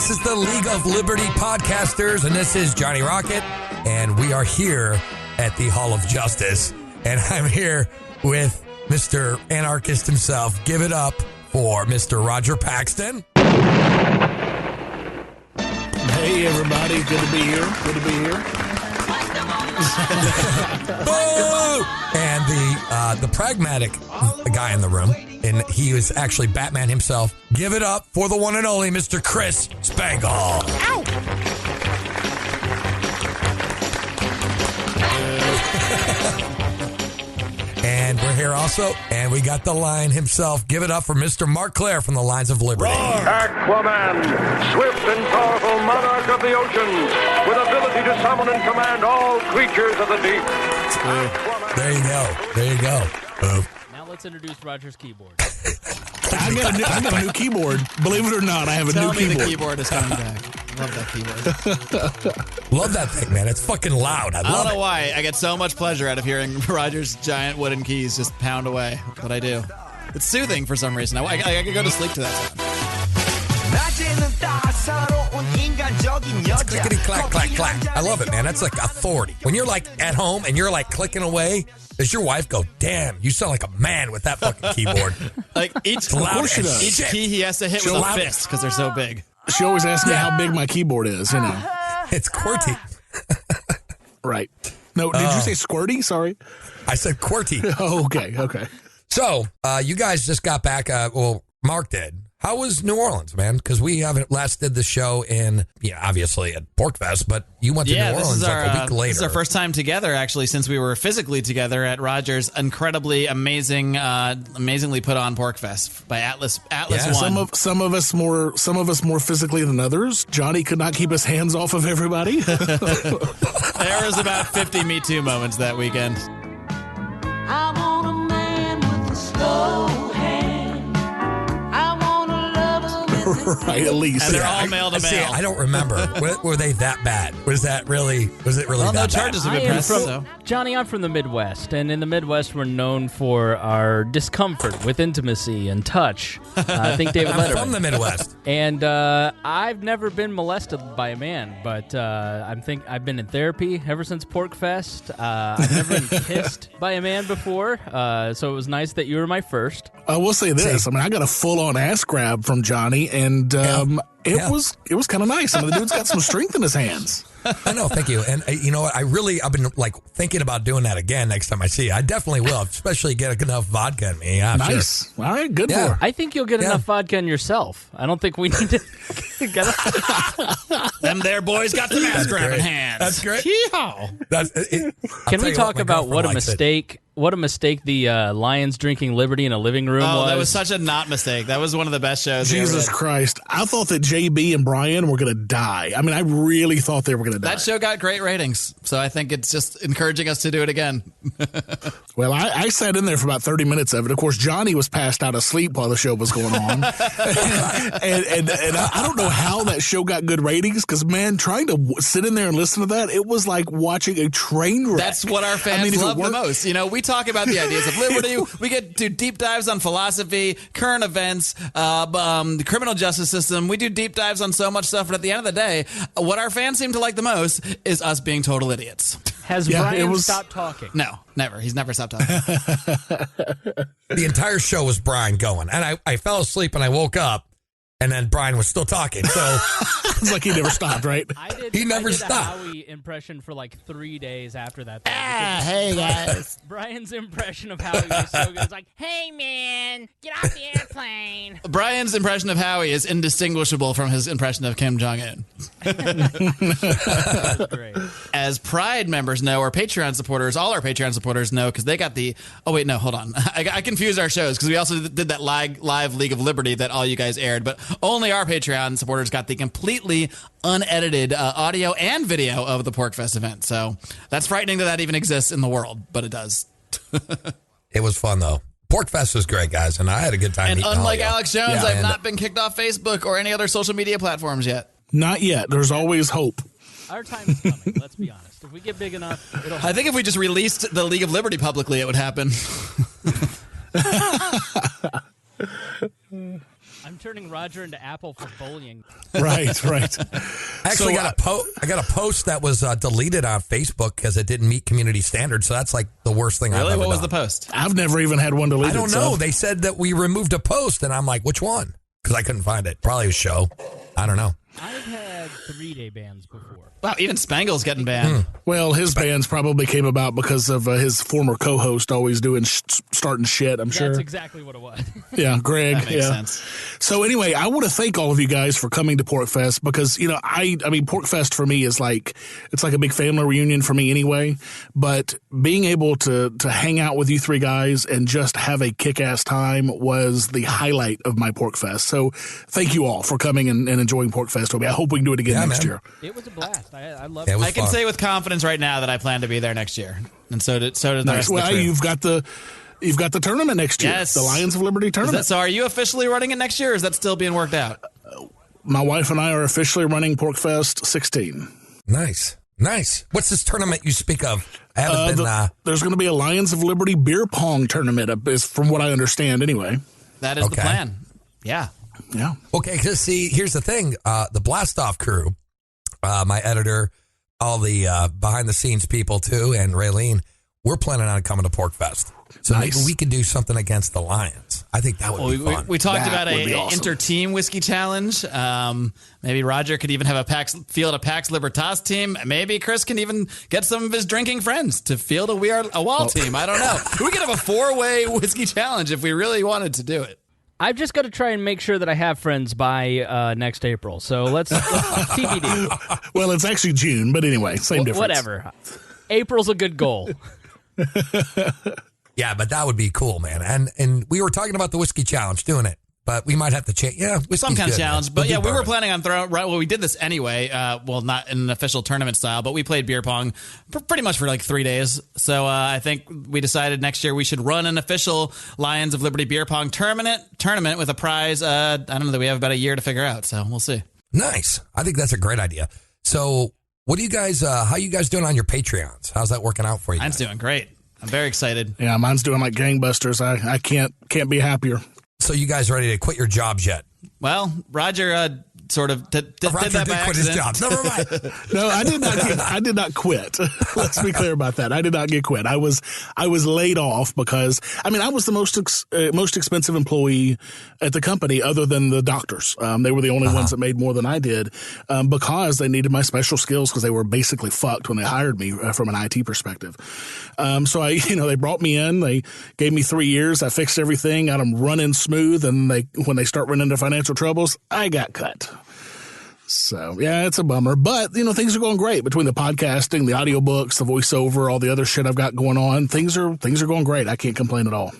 This is the League of Liberty podcasters, and this is Johnny Rocket, and we are here at the Hall of Justice, and I'm here with Mr. Anarchist himself. Give it up for Mr. Roger Paxton. Hey, everybody. Good to be here. Good to be here. And the pragmatic guy in the room, and he was actually Batman himself. Give it up for the one and only Mr. Chris Spangle. Ow! And we're here also, and we got the Lion himself. Give it up for Mr. Marc Claire from the Lines of Liberty. Aquaman, swift and powerful monarch of the oceans, with ability to summon and command all creatures of the deep. There you go. There you go. Now let's introduce Roger's keyboard. I got a new keyboard. Believe it or not, I have a new keyboard. Tell me the keyboard is coming back. Love that keyboard. Love that thing, man. It's fucking loud. I don't know why. I get so much pleasure out of hearing Roger's giant wooden keys just pound away, but I do. It's soothing for some reason. I could go to sleep to that sound. It's clickety clack, clack, clack. I love it, man. That's like authority. When you're like at home and you're like clicking away, does your wife go, damn, you sound like a man with that fucking keyboard? Like each key he has to hit with a fist because they're so big. She always asks me how big my keyboard is, you know. It's QWERTY. Right. No, did you say squirty? Sorry. I said QWERTY. Oh, okay. So, you guys just got back. Well, Marc did. How was New Orleans, man? Because we haven't last did the show in, obviously at Porkfest, but you went to New Orleans like a week later. This is our first time together, actually, since we were physically together at Roger's incredibly amazingly put on Porkfest by Atlas One. Some of us more physically than others. Johnny could not keep his hands off of everybody. There was about 50 Me Too moments that weekend. I want a man with a slow hand. Right, at least. And they're all male to male. I don't remember. Were they that bad? Was it really that no bad? charges have been pressed. Johnny, I'm from the Midwest, and in the Midwest, we're known for our discomfort with intimacy and touch. I think David Letterman. I'm from the Midwest. And I've never been molested by a man, but I've been in therapy ever since Porkfest. I've never been kissed by a man before, so it was nice that you were my first. I will say this. I mean, I got a full-on ass grab from Johnny, and it was kind of nice. I mean, the dude's got some strength in his hands. I know, thank you. And you know what? I've been like thinking about doing that again next time I see you. I definitely will, especially get enough vodka in me. Yeah, nice. Sure. All right, good for it. I think you'll get enough vodka in yourself. I don't think we need to get Them there boys got the mask grabbing hands. That's great. Can we talk about what a mistake? What a mistake the Lions drinking Liberty in a living room was. Oh, that was such a not mistake. That was one of the best shows. Jesus Christ. I thought that JB and Brian were going to die. I mean, I really thought they were going to die. That show got great ratings, so I think it's just encouraging us to do it again. Well, I sat in there for about 30 minutes of it. Of course, Johnny was passed out asleep while the show was going on. and I don't know how that show got good ratings because, man, trying to sit in there and listen to that, it was like watching a train wreck. That's what our fans love the most. You know, we talk about the ideas of liberty. We get to deep dives on philosophy, current events, the criminal justice system. We do deep dives on so much stuff, but at the end of the day, what our fans seem to like the most is us being total idiots. Has Brian stopped talking? No, never. He's never stopped talking. The entire show was Brian going, and I fell asleep and I woke up, and then Brian was still talking. So it's like he never stopped, right? He never stopped. I did a Howie impression for like 3 days after that. Hey guys. Brian's impression of Howie was so good. It's like, hey man, get off the airplane. Brian's impression of Howie is indistinguishable from his impression of Kim Jong-un. That was great. As Pride members know, or Patreon supporters, all our Patreon supporters know, because they got the... Oh, wait, no, hold on. I confused our shows, because we also did that live League of Liberty that all you guys aired, but only our Patreon supporters got the completely unedited audio and video of the Porkfest event. So that's frightening that even exists in the world, but it does. It was fun, though. Porkfest was great, guys, and I had a good time. And meeting unlike all Alex Jones, I've not been kicked off Facebook or any other social media platforms yet. Not yet. There's always hope. Our time is coming, let's be honest. If we get big enough, it'll happen. I think if we just released the League of Liberty publicly, it would happen. turning Roger into Apple for bullying. Right. Actually, I got a post that was deleted on Facebook because it didn't meet community standards. So that's like the worst thing I've ever done. What was the post? I've never even had one deleted. I don't know. They said that we removed a post, and I'm like, which one? Because I couldn't find it. Probably a show. I don't know. I've had 3-day bans before. Wow, even Spangle's getting banned. Well, his bans probably came about because of his former co-host always doing starting shit, I'm sure. That's exactly what it was. Yeah, Greg. That makes sense. So anyway, I want to thank all of you guys for coming to PorkFest because, I mean, PorkFest for me is it's like a big family reunion for me anyway. But being able to hang out with you three guys and just have a kick-ass time was the highlight of my PorkFest. So thank you all for coming and enjoying PorkFest with me. I hope we can do it again next year. It was a blast. I love Yeah, it. I can say with confidence right now that I plan to be there next year, and so did the rest of the crew. You've got the tournament next year. Yes. The Lions of Liberty tournament. So are you officially running it next year, or is that still being worked out? My wife and I are officially running PorkFest 16. Nice. What's this tournament you speak of? I haven't been. There's going to be a Lions of Liberty beer pong tournament, is from what I understand anyway. That is the plan. Yeah. Okay, because see, here's the thing. The Blastoff crew, my editor, all the behind-the-scenes people, too, and Raylene, we're planning on coming to PorkFest. So maybe we could do something against the Lions. I think that would be fun. We talked about would be a awesome. inter-team whiskey challenge. Maybe Roger could even have field a Pax Libertas team. Maybe Chris can even get some of his drinking friends to field a wall team. I don't know. We could have a 4-way whiskey challenge if we really wanted to do it. I've just got to try and make sure that I have friends by next April. So let's TBD. Well, it's actually June, but anyway, same difference. Whatever. April's a good goal. Yeah, but that would be cool, man. And we were talking about the whiskey challenge, doing it. But we might have to change. Yeah, some kind of challenge. Man. But we were planning on throwing. Right, well, we did this anyway. Well, not in an official tournament style, but we played beer pong pretty much for like 3 days. So I think we decided next year we should run an official Lions of Liberty beer pong tournament with a prize. I don't know, that we have about a year to figure out. So we'll see. Nice. I think that's a great idea. So what do you guys? How you guys doing on your Patreons? How's that working out for you? Mine's doing great. I'm very excited. Yeah, mine's doing like gangbusters. I can't be happier. So you guys ready to quit your jobs yet? Well, Roger sort of did that by quit accident. his job. Never mind. No, I did not quit. Let's be clear about that. I did not get quit. I was laid off because I was the most expensive employee at the company, other than the doctors. They were the only ones that made more than I did because they needed my special skills because they were basically fucked when they hired me from an IT perspective. So they brought me in. They gave me 3 years. I fixed everything, got them running smooth, and when they start running into financial troubles, I got cut. So, yeah, it's a bummer. But, things are going great between the podcasting, the audiobooks, the voiceover, all the other shit I've got going on. Things are going great. I can't complain at all.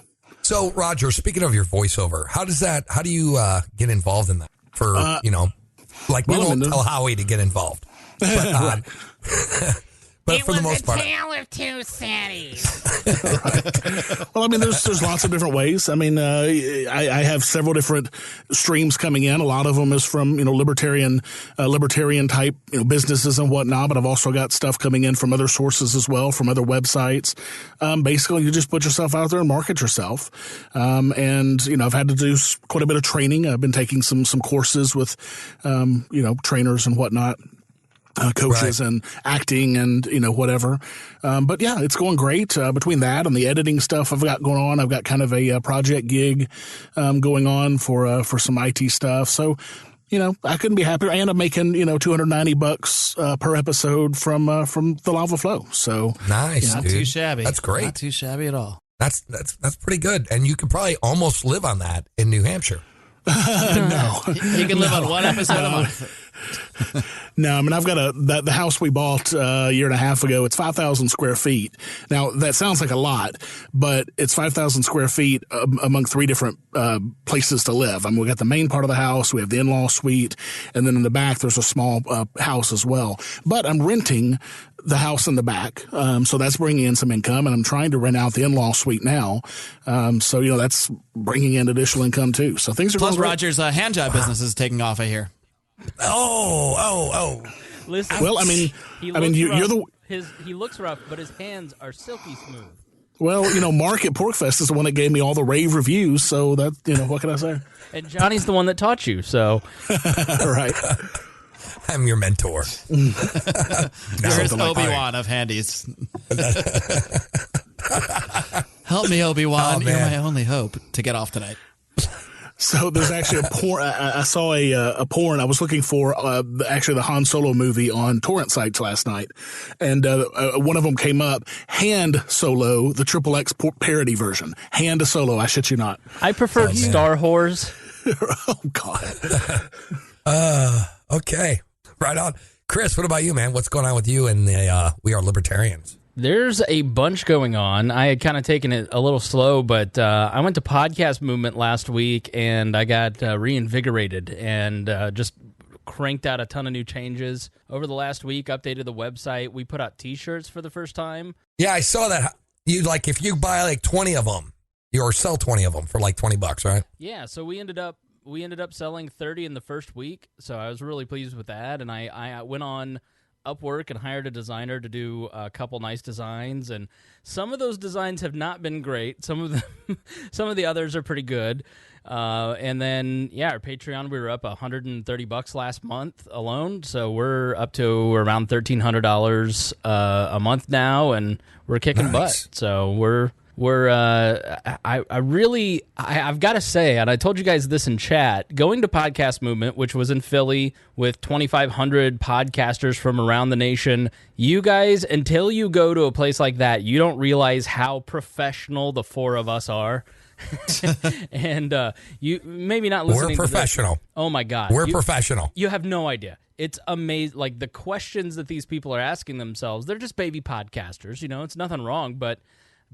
So, Roger, speaking of your voiceover, how do you get involved in that? We won't tell Howie to get involved. But, but for the most part, It was a tale of two cities. Well, there's lots of different ways. I have several different streams coming in. A lot of them is from, libertarian type, businesses and whatnot. But I've also got stuff coming in from other sources as well, from other websites. Basically, you just put yourself out there and market yourself. And I've had to do quite a bit of training. I've been taking some courses with, trainers and whatnot. Coaches and acting and, whatever. But yeah, it's going great. Between that and the editing stuff I've got going on, I've got kind of a project gig going on for some IT stuff. So, I couldn't be happier. And I'm making, $290 per episode from the Lava Flow. So nice, not dude. too shabby. That's great. Not too shabby at all. That's pretty good. And you could probably almost live on that in New Hampshire. No. You can live on one episode a month. No, I've got the house we bought a year and a half ago. It's 5,000 square feet. Now, that sounds like a lot, but it's 5,000 square feet among 3 different places to live. We got the main part of the house, we have the in-law suite, and then in the back there's a small house as well. But I'm renting the house in the back, so that's bringing in some income, and I'm trying to rent out the in-law suite now. So, that's bringing in additional income too. So things are Plus, going great. Roger's hand job business is taking off, I hear. Oh. Listen. Well, he you're the. He looks rough, but his hands are silky smooth. Well, Marc at PorkFest is the one that gave me all the rave reviews, so that, what can I say? And Johnny's the one that taught you, so. Right. I'm your mentor. Here's Obi-Wan of handies. Help me, Obi-Wan. You're my only hope to get off tonight. So there's actually a porn. I saw a porn. I was looking for actually the Han Solo movie on torrent sites last night, and one of them came up. Hand Solo, the XXX parody version. Hand Solo. I shit you not. I preferred Star Whores. Oh God. Okay. Right on. Chris, what about you, man? What's going on with you and the We Are Libertarians? There's a bunch going on. I had kind of taken it a little slow, but I went to Podcast Movement last week, and I got reinvigorated and just cranked out a ton of new changes. Over the last week, updated the website. We put out T-shirts for the first time. Yeah, I saw that. If you buy 20 of them, or sell 20 of them for $20, right? Yeah, so we ended up selling 30 in the first week, so I was really pleased with that, and I went on Upwork and hired a designer to do a couple nice designs, and some of those designs have not been great. Some of the others are pretty good. And then our Patreon, we were up $130 last month alone, so we're up to around $1,300 a month now, and we're kicking butt. So I've got to say, and I told you guys this in chat, going to Podcast Movement, which was in Philly with 2,500 podcasters from around the nation, you guys, until you go to a place like that, you don't realize how professional the four of us are. And you maybe not listening. We're professional. Oh my God. We're professional. You have no idea. It's amazing. Like the questions that these people are asking themselves, they're just baby podcasters, it's nothing wrong, but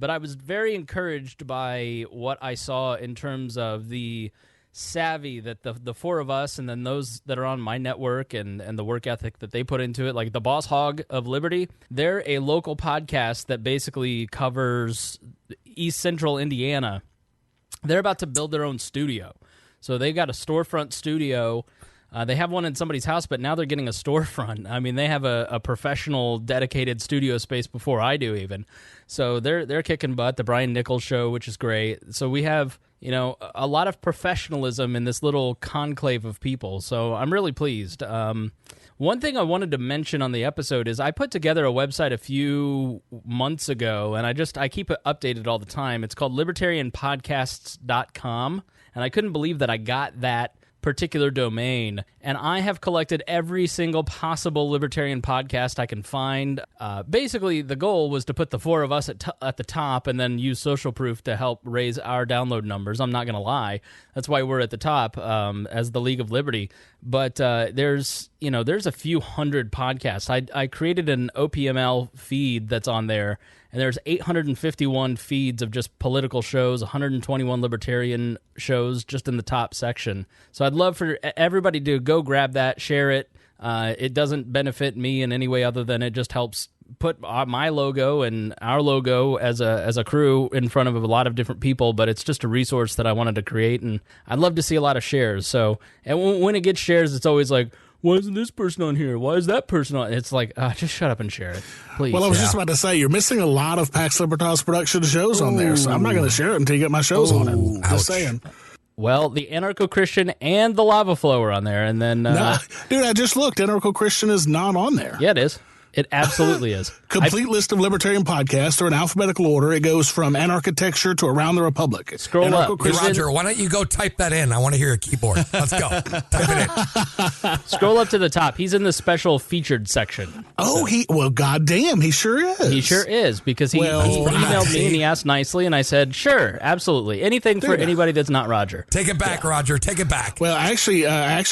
I was very encouraged by what I saw in terms of the savvy that the four of us and then those that are on my network and the work ethic that they put into it, like the Boss Hog of Liberty. They're a local podcast that basically covers East Central Indiana. They're about to build their own studio. So they've got a storefront studio. They have one in somebody's house, but now they're getting a storefront. I mean, they have a professional, dedicated studio space before I do even. So they're kicking butt. The Brian Nichols Show, which is great. So we have, a lot of professionalism in this little conclave of people. So I'm really pleased. One thing I wanted to mention on the episode is I put together a website a few months ago, and I keep it updated all the time. It's called libertarianpodcasts.com, and I couldn't believe that I got that particular domain, and I have collected every single possible libertarian podcast I can find. Basically, the goal was to put the four of us at the top and then use social proof to help raise our download numbers. I'm not going to lie. That's why we're at the top as the League of Liberty. But there's a few hundred podcasts. I created an OPML feed that's on there, and there's 851 feeds of just political shows, 121 libertarian shows just in the top section. So I'd love for everybody to go grab that, share it. It doesn't benefit me in any way other than it just helps put my logo and our logo as a crew in front of a lot of different people, but it's just a resource that I wanted to create, and I'd love to see a lot of shares. So, and when it gets shares, it's always like, why isn't this person on here? Why is that person on? It's like, just shut up and share it, please. Well, I was just about to say, you're missing a lot of Pax Libertas production shows on there, so I'm not going to share it until you get my shows on it. Just saying. Well, the Anarcho-Christian and the Lava Flow are on there, and then... dude, I just looked. Anarcho-Christian is not on there. Yeah, it is. It absolutely is. Complete list of libertarian podcasts are in alphabetical order. It goes from Anarchitecture to Around the Republic. Scroll up. Hey, Roger, why don't you go type that in? I want to hear your keyboard. Let's go. Type it in. Scroll up to the top. He's in the special featured section. Oh, goddamn, he sure is. He sure is, because he emailed me and he asked nicely, and I said, sure, absolutely. Anything for anybody that's not Roger. Take it back, Roger. Take it back. Well, I actually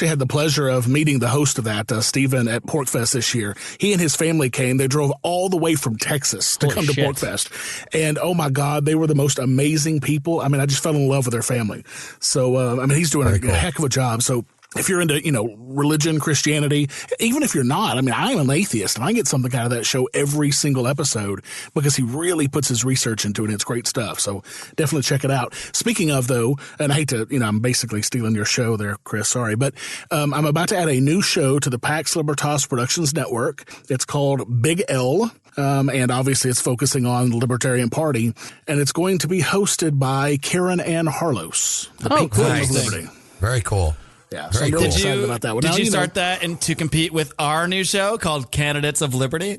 had the pleasure of meeting the host of that, Stephen, at PorkFest this year. He and his family came. They drove all the way from Texas to come to PorkFest. And oh my God, they were the most amazing people. I mean, I just fell in love with their family. So, he's doing a heck of a job. So if you're into, religion, Christianity, even if you're not, I mean, I'm an atheist and I get something out of that show every single episode because he really puts his research into it and it's great stuff. So definitely check it out. Speaking of though, and I hate to, I'm basically stealing your show there, Chris, sorry, but I'm about to add a new show to the Pax Libertas Productions Network. It's called Big L. And obviously it's focusing on the Libertarian Party, and it's going to be hosted by Karen Ann Harlos, the Pink cool. Flame of Liberty. Very cool. Yeah, so Very I'm really cool. excited about that one. Did Now, you start that to compete with our new show called Candidates of Liberty?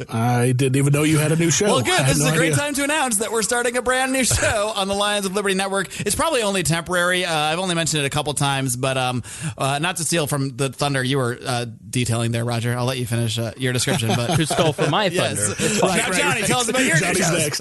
I didn't even know you had a new show. Well, good. I had This is no a great idea. time to announce that we're starting a brand new show on the Lions of Liberty Network. It's probably only temporary. I've only mentioned it a couple times, but not to steal from the thunder you were detailing there, Roger. I'll let you finish your description. But Who stole from my thunder? yes. Now, Johnny, tell us about your new Johnny's show. next.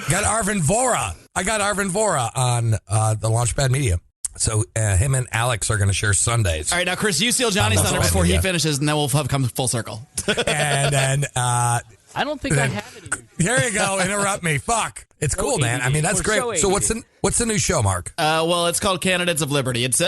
Got Arvin Vora. I got Arvin Vora on the Launchpad Media. So him and Alex are going to share Sundays. All right, now, Chris, you steal Johnny's thunder before he finishes, and then we'll have come full circle. And then I don't think I have it. here you go. Interrupt me. Fuck. It's cool, man. I mean, that's Or great. show So what's the new show, Mark? Well, it's called Candidates of Liberty. It's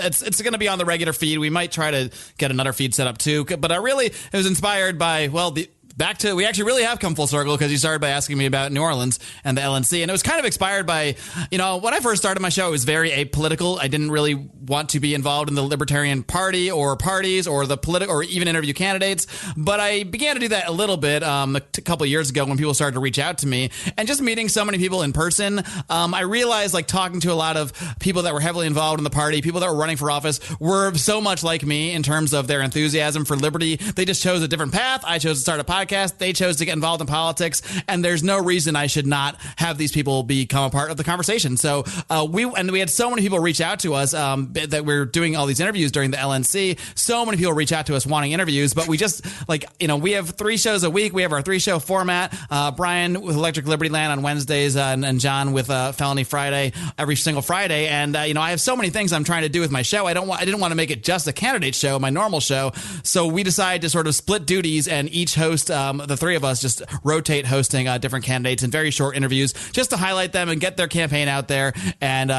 going to be on the regular feed. We might try to get another feed set up too. But it was inspired by, we actually really have come full circle because you started by asking me about New Orleans and the LNC. And it was kind of inspired by, when I first started my show, it was very apolitical. I didn't really want to be involved in the Libertarian Party or parties or the political or even interview candidates. But I began to do that a little bit a couple of years ago when people started to reach out to me, and just meeting so many people in person. I realized, like, talking to a lot of people that were heavily involved in the party, people that were running for office, were so much like me in terms of their enthusiasm for liberty. They just chose a different path. I chose to start a podcast. They chose to get involved in politics, and there's no reason I should not have these people become a part of the conversation. So we had so many people reach out to us that we're doing all these interviews during the LNC. So many people reach out to us wanting interviews, but we just we have 3 shows a week. We have our 3-show format. Brian with Electric Liberty Land on Wednesdays, and John with Felony Friday every single Friday. And I have so many things I'm trying to do with my show. I didn't want to make it just a candidate show, my normal show. So we decided to sort of split duties and each host. The 3 of us just rotate hosting different candidates in very short interviews just to highlight them and get their campaign out there and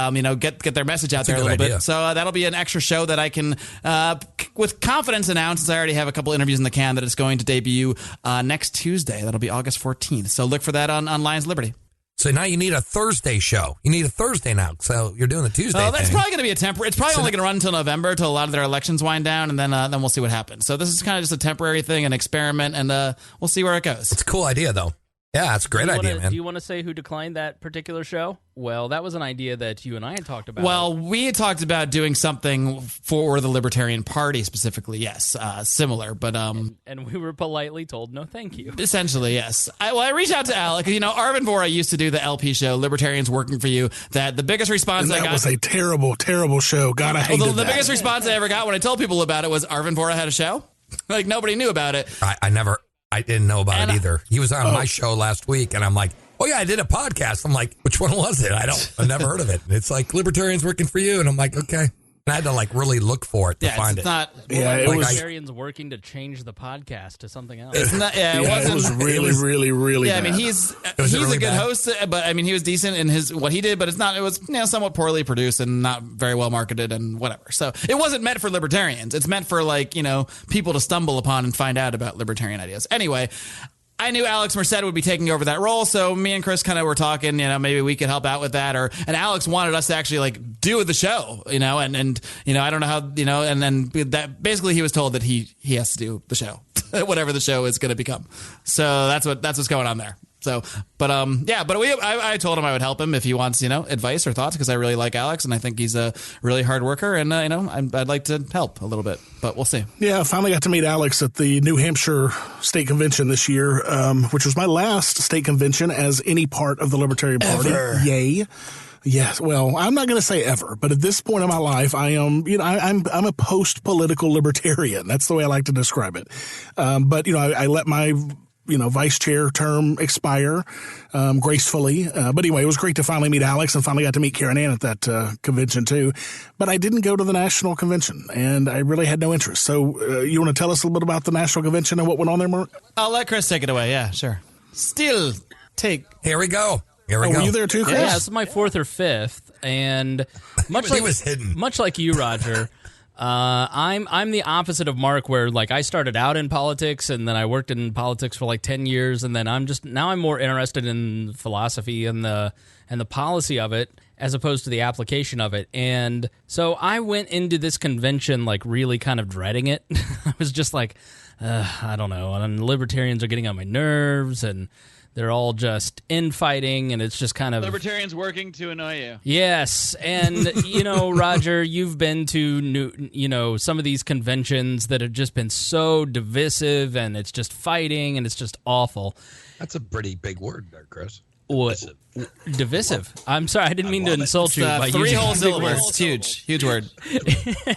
get their message out there a little bit. So that'll be an extra show that I can with confidence announce, since I already have a couple interviews in the can, that it's going to debut next Tuesday. That'll be August 14th. So look for that on Lions Liberty. So now you need a Thursday show. You need a Thursday now. So you're doing the Tuesday that's thing. probably going to be a temporary. It's probably only going to run until November, till a lot of their elections wind down, and then we'll see what happens. So this is kind of just a temporary thing, an experiment, and we'll see where it goes. It's a cool idea, though. Yeah, it's a great idea, man. Do you want to say who declined that particular show? Well, that was an idea that you and I had talked about. Well, we had talked about doing something for the Libertarian Party specifically, yes, similar, but and we were politely told no, thank you. Essentially, yes. I reached out to Alec. Arvin Vora used to do the LP show, Libertarians Working for You. That the biggest response And I got that was a terrible, terrible show. God, I hated the that. biggest response I ever got when I told people about it was Arvin Vora had a show. Like, nobody knew about it. I didn't know about And it either. He was on my show last week, and I'm like, oh yeah, I did a podcast. I'm like, which one was it? I've never heard of it. It's like Libertarians Working for You, and I'm like, okay. And I had to really look for it to find it's it. not. Yeah, it was. Libertarians working to change the podcast to something else. It's not. Yeah, It was really, really, really. Yeah, bad. I mean, he's really a good bad? host, but I mean, he was decent in what he did, but it was somewhat poorly produced and not very well marketed and whatever. So it wasn't meant for libertarians. It's meant for people to stumble upon and find out about libertarian ideas. Anyway, I knew Alex Merced would be taking over that role, so me and Chris kind of were talking, maybe we could help out with that, and Alex wanted us to actually do the show, and I don't know how, and then that basically he was told that he has to do the show, whatever the show is going to become. So that's what's going on there. So, but I told him I would help him if he wants, advice or thoughts, because I really like Alex and I think he's a really hard worker, and I'd like to help a little bit, but we'll see. Yeah, I finally got to meet Alex at the New Hampshire State Convention this year, which was my last state convention as any part of the Libertarian Party. Ever. Yay. Yes. Well, I'm not going to say ever, but at this point in my life, I am, I'm a post-political libertarian. That's the way I like to describe it. But I let my vice chair term expire gracefully. But anyway, it was great to finally meet Alex, and finally got to meet Karen Ann at that convention too. But I didn't go to the national convention, and I really had no interest. So you want to tell us a little bit about the national convention and what went on there, Mark? I'll let Chris take it away. Yeah, sure. Here we go. Here we go. Were you there too, Chris? Yeah, it's my fourth or fifth, and He was hidden. Much like you, Roger. I'm the opposite of Mark, where like I started out in politics and then I worked in politics for like 10 years, and then I'm more interested in philosophy and the policy of it as opposed to the application of it. And so I went into this convention like really kind of dreading it. I was just like, I don't know, and libertarians are getting on my nerves, and they're all just infighting, and it's just kind of... Libertarians working to annoy you. Yes, and, Roger, you've been to, some of these conventions that have just been so divisive, and it's just fighting, and it's just awful. That's a pretty big word there, Chris. What? Divisive. I'm sorry, I didn't mean to insult you. By Three using whole big syllables. words. It's huge word.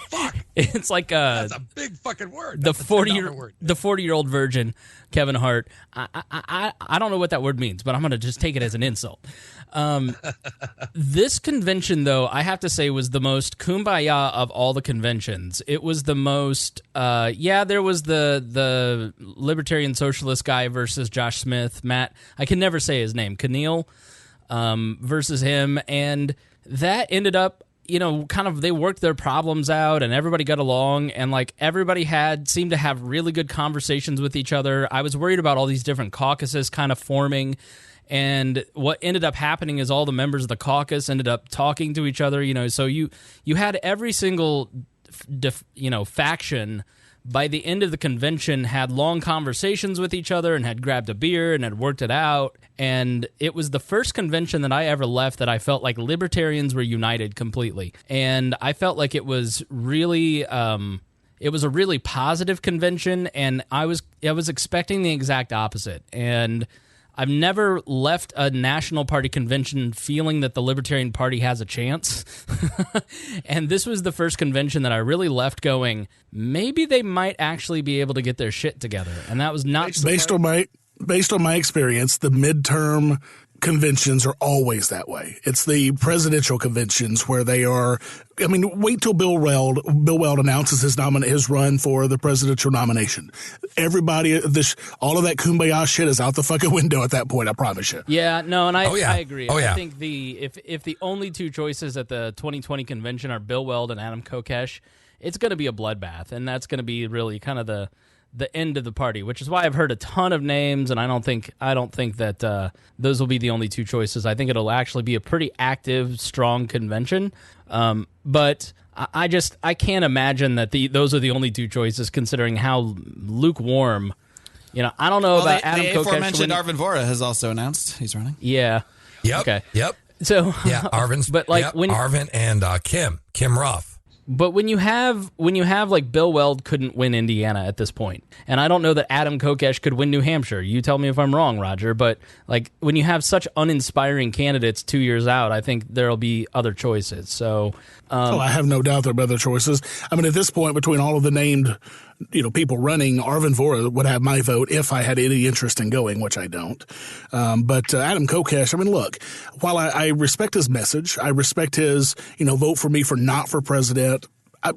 Fuck. It's like That's a big fucking word. the That's a $10 word. 40-year-old virgin, Kevin Hart. I don't know what that word means, but I'm going to just take it as an insult. This convention, though, I have to say, was the most kumbaya of all the conventions. It was the most. There was the Libertarian Socialist guy versus Josh Smith, Matt. I can never say his name. Keneal versus him, and that ended up. Kind of they worked their problems out and everybody got along, and like everybody seemed to have really good conversations with each other. I was worried about all these different caucuses kind of forming, and what ended up happening is all the members of the caucus ended up talking to each other, so you had every single faction by the end of the convention had long conversations with each other and had grabbed a beer and had worked it out. And it was the first convention that I ever left that I felt like libertarians were united completely. And I felt like it was really, it was a really positive convention, and I was expecting the exact opposite. And I've never left a National Party convention feeling that the Libertarian Party has a chance. And this was the first convention that I really left going, maybe they might actually be able to get their shit together. And that was not based on my experience. The midterm conventions are always that way. It's the presidential conventions where they are. I mean, wait till Bill Weld announces his run for the presidential nomination. Everybody, all of that kumbaya shit is out the fucking window at that point. I promise you. Yeah, no, and I agree. Oh, yeah. I think if the only two choices at the 2020 convention are Bill Weld and Adam Kokesh, it's going to be a bloodbath, and that's going to be really kind of the end of the party, which is why I've heard a ton of names, and I don't think that those will be the only two choices. I think it'll actually be a pretty active, strong convention. But I can't imagine that those are the only two choices, considering how lukewarm. I don't know about Adam Kokesh. The aforementioned Arvin Vohra has also announced he's running. Yeah. Yep. Okay. Yep. So yeah, Arvin's. But like Arvin and Kim Ruff. But when you have like Bill Weld couldn't win Indiana at this point, and I don't know that Adam Kokesh could win New Hampshire. You tell me if I'm wrong, Roger. But like when you have such uninspiring candidates 2 years out, I think there'll be other choices. So I have no doubt there'll be other choices. I mean, at this point, between all of the named people running, Arvin Vohra would have my vote if I had any interest in going, which I don't. But Adam Kokesh, I mean, look, while I respect his message, I respect his, vote for me for not for president.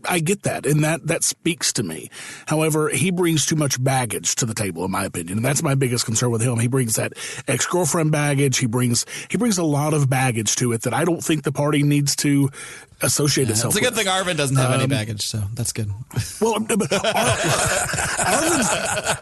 I get that, and that speaks to me. However, he brings too much baggage to the table, in my opinion, and that's my biggest concern with him. He brings that ex-girlfriend baggage. He brings a lot of baggage to it that I don't think the party needs to associate itself with. It's a good thing Arvin doesn't have any baggage, so that's good. Well,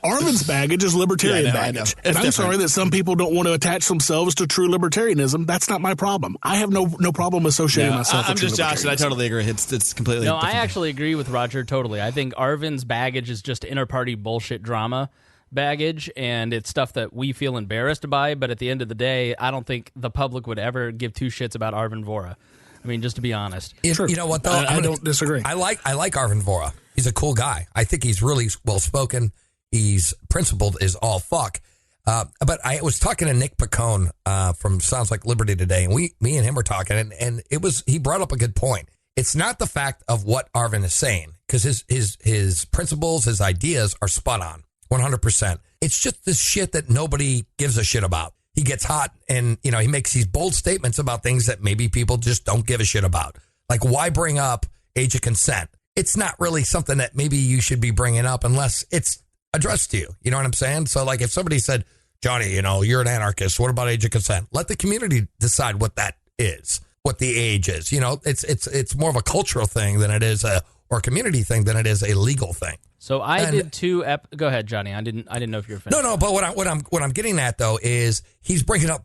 Arvin's baggage is libertarian baggage. And I'm sorry that some people don't want to attach themselves to true libertarianism. That's not my problem. I have no problem associating myself with true libertarianism. I'm just Josh, and I totally agree. It's completely No, different. I actually agree with Roger totally. I think Arvin's baggage is just inter-party bullshit drama baggage, and it's stuff that we feel embarrassed by, but at the end of the day, I don't think the public would ever give two shits about Arvin Vohra. I mean, just to be honest. You know what, though? I don't disagree. I like Arvin Vohra. He's a cool guy. I think he's really well-spoken. He's principled as all fuck. But I was talking to Nick Picone from Sounds Like Liberty today, and me and him were talking, and he brought up a good point. It's not the fact of what Arvin is saying, because his principles, his ideas are spot on, 100%. It's just this shit that nobody gives a shit about. He gets hot and, he makes these bold statements about things that maybe people just don't give a shit about. Like, why bring up age of consent? It's not really something that maybe you should be bringing up unless it's addressed to you. You know what I'm saying? So, like, if somebody said, Johnny, you're an anarchist. What about age of consent? Let the community decide what that is, what the age is. It's more of a cultural thing than it is or a community thing than it is a legal thing. So I did two. Go ahead, Johnny. I didn't know if you were finished. No. But what I'm getting at though is he's bringing up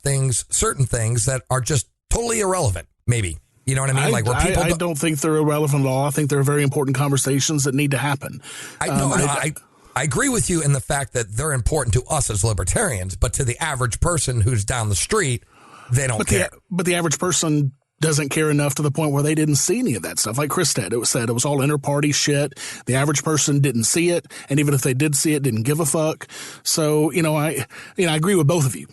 certain things that are just totally irrelevant. Maybe you know what I mean. I don't think they're irrelevant at all. I think they're very important conversations that need to happen. I agree with you in the fact that they're important to us as libertarians, but to the average person who's down the street, they don't care. But the average person doesn't care enough to the point where they didn't see any of that stuff. Like Chris said, it was all inter-party shit. The average person didn't see it, and even if they did see it, didn't give a fuck. So, I agree with both of you.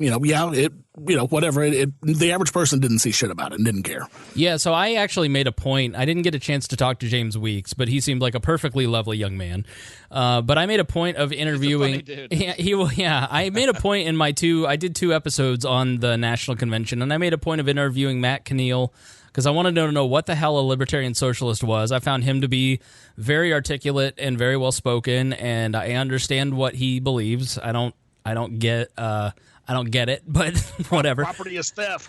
Whatever. The average person didn't see shit about it and didn't care. Yeah, so I actually made a point. I didn't get a chance to talk to James Weeks, but he seemed like a perfectly lovely young man. But I made a point of interviewing. He's a funny dude. I made a point in I did 2 episodes on the National Convention, and I made a point of interviewing Matt Keneal because I wanted to know what the hell a libertarian socialist was. I found him to be very articulate and very well spoken, and I understand what he believes. I don't get it, but whatever. Property is theft.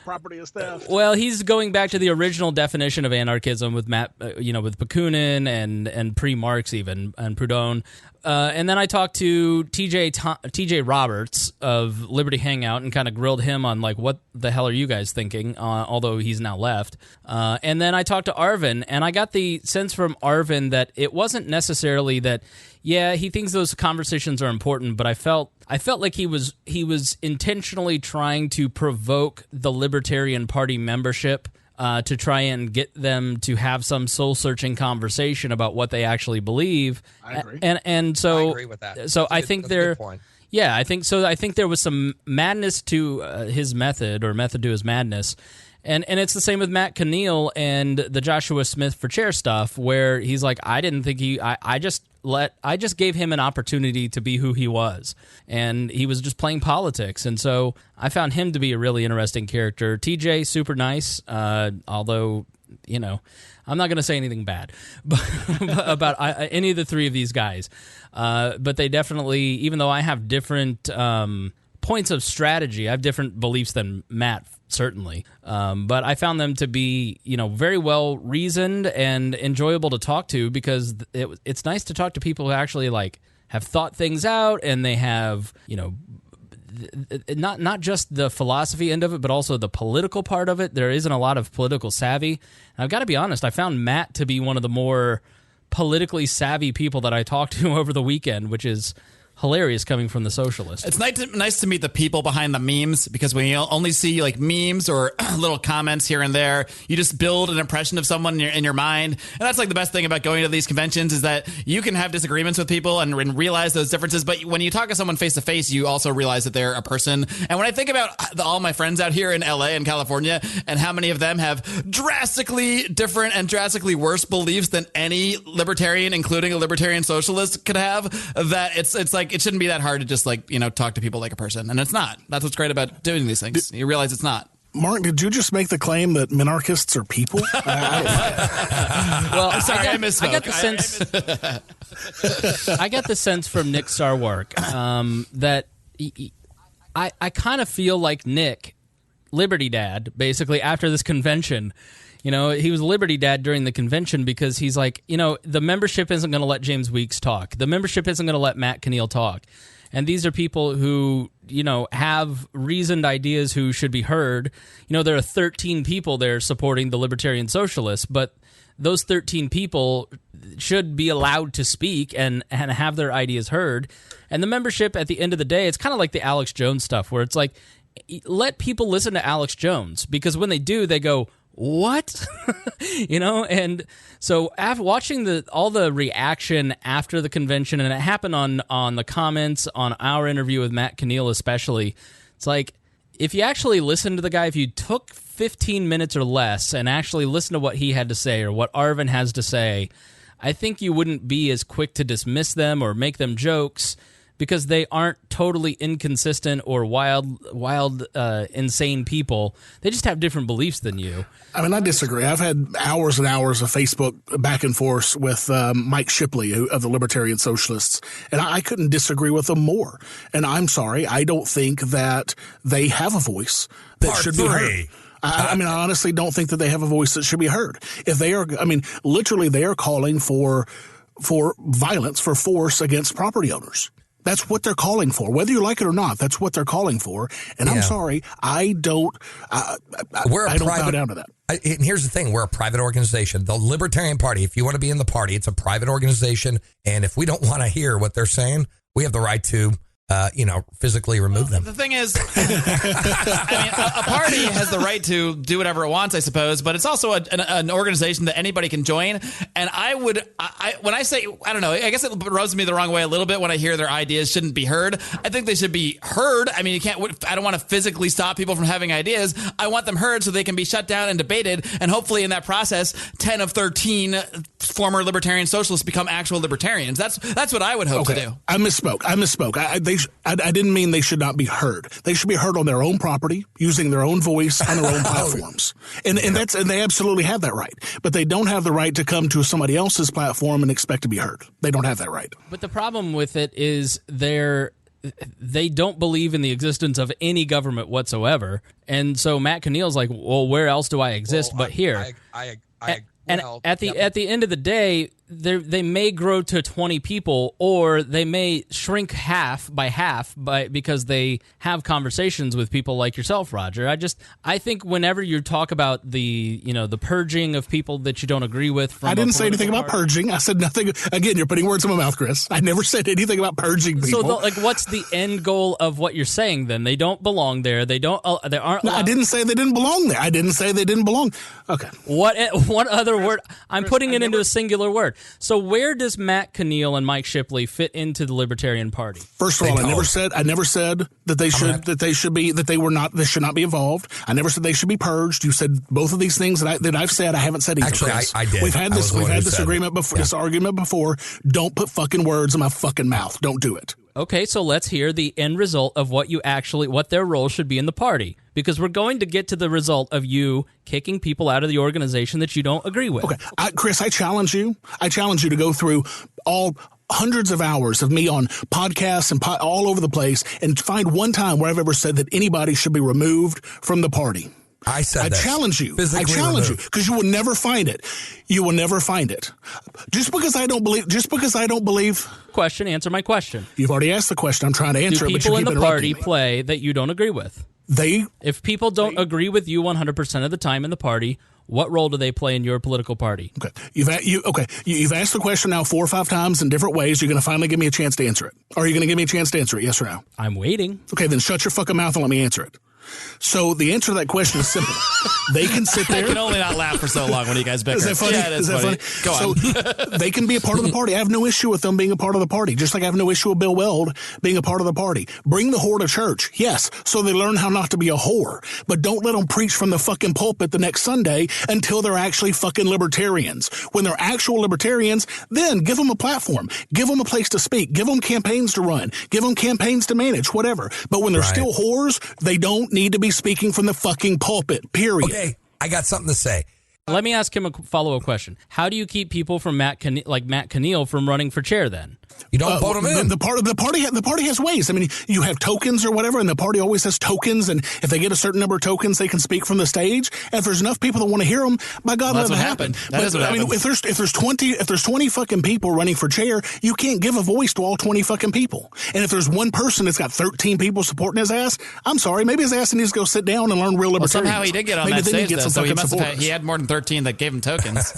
Well, he's going back to the original definition of anarchism with Matt, with Bakunin and pre-Marx even, and Proudhon. And then I talked to TJ Roberts of Liberty Hangout and kind of grilled him on what the hell are you guys thinking, although he's now left. And then I talked to Arvin, and I got the sense from Arvin that it wasn't necessarily that, yeah, he thinks those conversations are important, but I felt like he was intentionally trying to provoke the Libertarian Party membership to try and get them to have some soul-searching conversation about what they actually believe. I agree. And so I agree with that. So I think there. Point. Yeah, I think so. I think there was some madness to his method, or method to his madness. And it's the same with Matt Keneal and the Joshua Smith for chair stuff, where he's like, I didn't think I just gave him an opportunity to be who he was, and he was just playing politics. And so I found him to be a really interesting character. TJ, super nice, although I'm not going to say anything bad about any of the 3 of these guys, but they definitely, even though I have different points of strategy, I have different beliefs than Matt, certainly. But I found them to be, very well reasoned and enjoyable to talk to, because it's nice to talk to people who actually have thought things out, and they have, not just the philosophy end of it, but also the political part of it. There isn't a lot of political savvy. And I've got to be honest, I found Matt to be one of the more politically savvy people that I talked to over the weekend, which is hilarious coming from the Socialists. It's nice to meet the people behind the memes, because when you only see memes or little comments here and there, you just build an impression of someone in your mind. And that's the best thing about going to these conventions, is that you can have disagreements with people and realize those differences. But when you talk to someone face to face, you also realize that they're a person. And when I think about all my friends out here in LA and California, and how many of them have drastically different and drastically worse beliefs than any libertarian, including a libertarian socialist, could have, that it's it shouldn't be that hard to just talk to people like a person, and it's not. That's what's great about doing these things. You realize it's not. Mark, did you just make the claim that minarchists are people? Well, I'm sorry, I misspoke. I got the sense from Nick Sarwark that I kind of feel like Nick, Liberty Dad, basically after this convention. He was Liberty Dad during the convention, because he's like, the membership isn't going to let James Weeks talk. The membership isn't going to let Matt Keneal talk. And these are people who, have reasoned ideas who should be heard. There are 13 people there supporting the Libertarian Socialists, but those 13 people should be allowed to speak and have their ideas heard. And the membership, at the end of the day, it's kind of like the Alex Jones stuff, where it's like, let people listen to Alex Jones, because when they do, they go, what? And so after watching all the reaction after the convention, and it happened on the comments on our interview with Matt Keneal especially, it's like, if you actually listen to the guy, if you took 15 minutes or less and actually listen to what he had to say or what Arvin has to say, I think you wouldn't be as quick to dismiss them or make them jokes, because they aren't totally inconsistent or wild, insane people. They just have different beliefs than you. I mean, I disagree. I've had hours and hours of Facebook back and forth with Mike Shipley of the Libertarian Socialists, and I couldn't disagree with them more. And I'm sorry, I don't think that they have a voice that Part should be heard. three. I mean, I honestly don't think that they have a voice that should be heard. If they are, I mean, literally, they are calling for violence, for force against property owners. That's what they're calling for. Whether you like it or not, that's what they're calling for. And I'm sorry, I don't bow down to that. And here's the thing. We're a private organization. The Libertarian Party, if you want to be in the party, it's a private organization. And if we don't want to hear what they're saying, we have the right to physically remove them. The thing is, a party has the right to do whatever it wants, I suppose, but it's also an organization that anybody can join. And when I say, I don't know, I guess it rubs me the wrong way a little bit when I hear their ideas shouldn't be heard. I think they should be heard. I mean, I don't want to physically stop people from having ideas. I want them heard so they can be shut down and debated. And hopefully in that process, 10 of 13 former libertarian socialists become actual libertarians. That's what I would hope to do. I misspoke. I didn't mean they should not be heard. They should be heard on their own property, using their own voice on their own platforms. And they absolutely have that right. But they don't have the right to come to somebody else's platform and expect to be heard. They don't have that right. But the problem with it is they don't believe in the existence of any government whatsoever. And so Matt Keneal's like, well, where else do I exist but here? At the end of the day, they may grow to 20 people, or they may shrink half because they have conversations with people like yourself, Roger. I think whenever you talk about the purging of people that you don't agree with, from I didn't say anything about purging. I said nothing. Again, you're putting words in my mouth, Chris. I never said anything about purging people. So, what's the end goal of what you're saying? Then they don't belong there. They don't. They aren't. No, I didn't say they didn't belong there. I didn't say they didn't belong. Okay. What other word? I'm putting it into a singular word. So where does Matt Keneal and Mike Shipley fit into the Libertarian Party? First of all, I never said that they should not be involved. I never said they should be purged. You said both of these things that I've said. I haven't said either. Actually, I did. We've had this agreement before. This argument before. Don't put fucking words in my fucking mouth. Don't do it. Okay, so let's hear the end result of what their role should be in the party. Because we're going to get to the result of you kicking people out of the organization that you don't agree with. Okay, Chris, I challenge you. To go through all hundreds of hours of me on podcasts and all over the place and find one time where I've ever said that anybody should be removed from the party. I challenge you. I challenge you because you will never find it. You will never find it. Just because I don't believe. Question. Answer my question. You've already asked the question. I'm trying to answer it. Do people in the party play that you don't agree with? If people don't agree with you 100% of the time in the party, what role do they play in your political party? Okay, you've asked the question now 4 or 5 times in different ways. You're going to finally give me a chance to answer it. Are you going to give me a chance to answer it? Yes or no? I'm waiting. Okay, then shut your fucking mouth and let me answer it. So the answer to that question is simple. They can sit there. I can only not laugh for so long when you guys bicker. Is that funny? Yeah, is that funny? Go on. So they can be a part of the party. I have no issue with them being a part of the party, just like I have no issue with Bill Weld being a part of the party. Bring the whore to church, yes, so they learn how not to be a whore. But don't let them preach from the fucking pulpit the next Sunday until they're actually fucking libertarians. When they're actual libertarians, then give them a platform. Give them a place to speak. Give them campaigns to run. Give them campaigns to manage, whatever. But when they're still whores, they don't need to be speaking from the fucking pulpit, period. Okay, I got something to say. Let me ask him a follow-up question. How do you keep people from Matt Keneal from running for chair then? You don't vote them in. The party has ways. I mean, you have tokens or whatever, and the party always has tokens. And if they get a certain number of tokens, they can speak from the stage. And if there's enough people that want to hear them, by God, let them happen. If there's 20 fucking people running for chair, you can't give a voice to all 20 fucking people. And if there's one person that's got 13 people supporting his ass, I'm sorry, maybe his ass needs to go sit down and learn real libertarianism. Somehow he did get on that stage, though, so he had more than 13 that gave him tokens.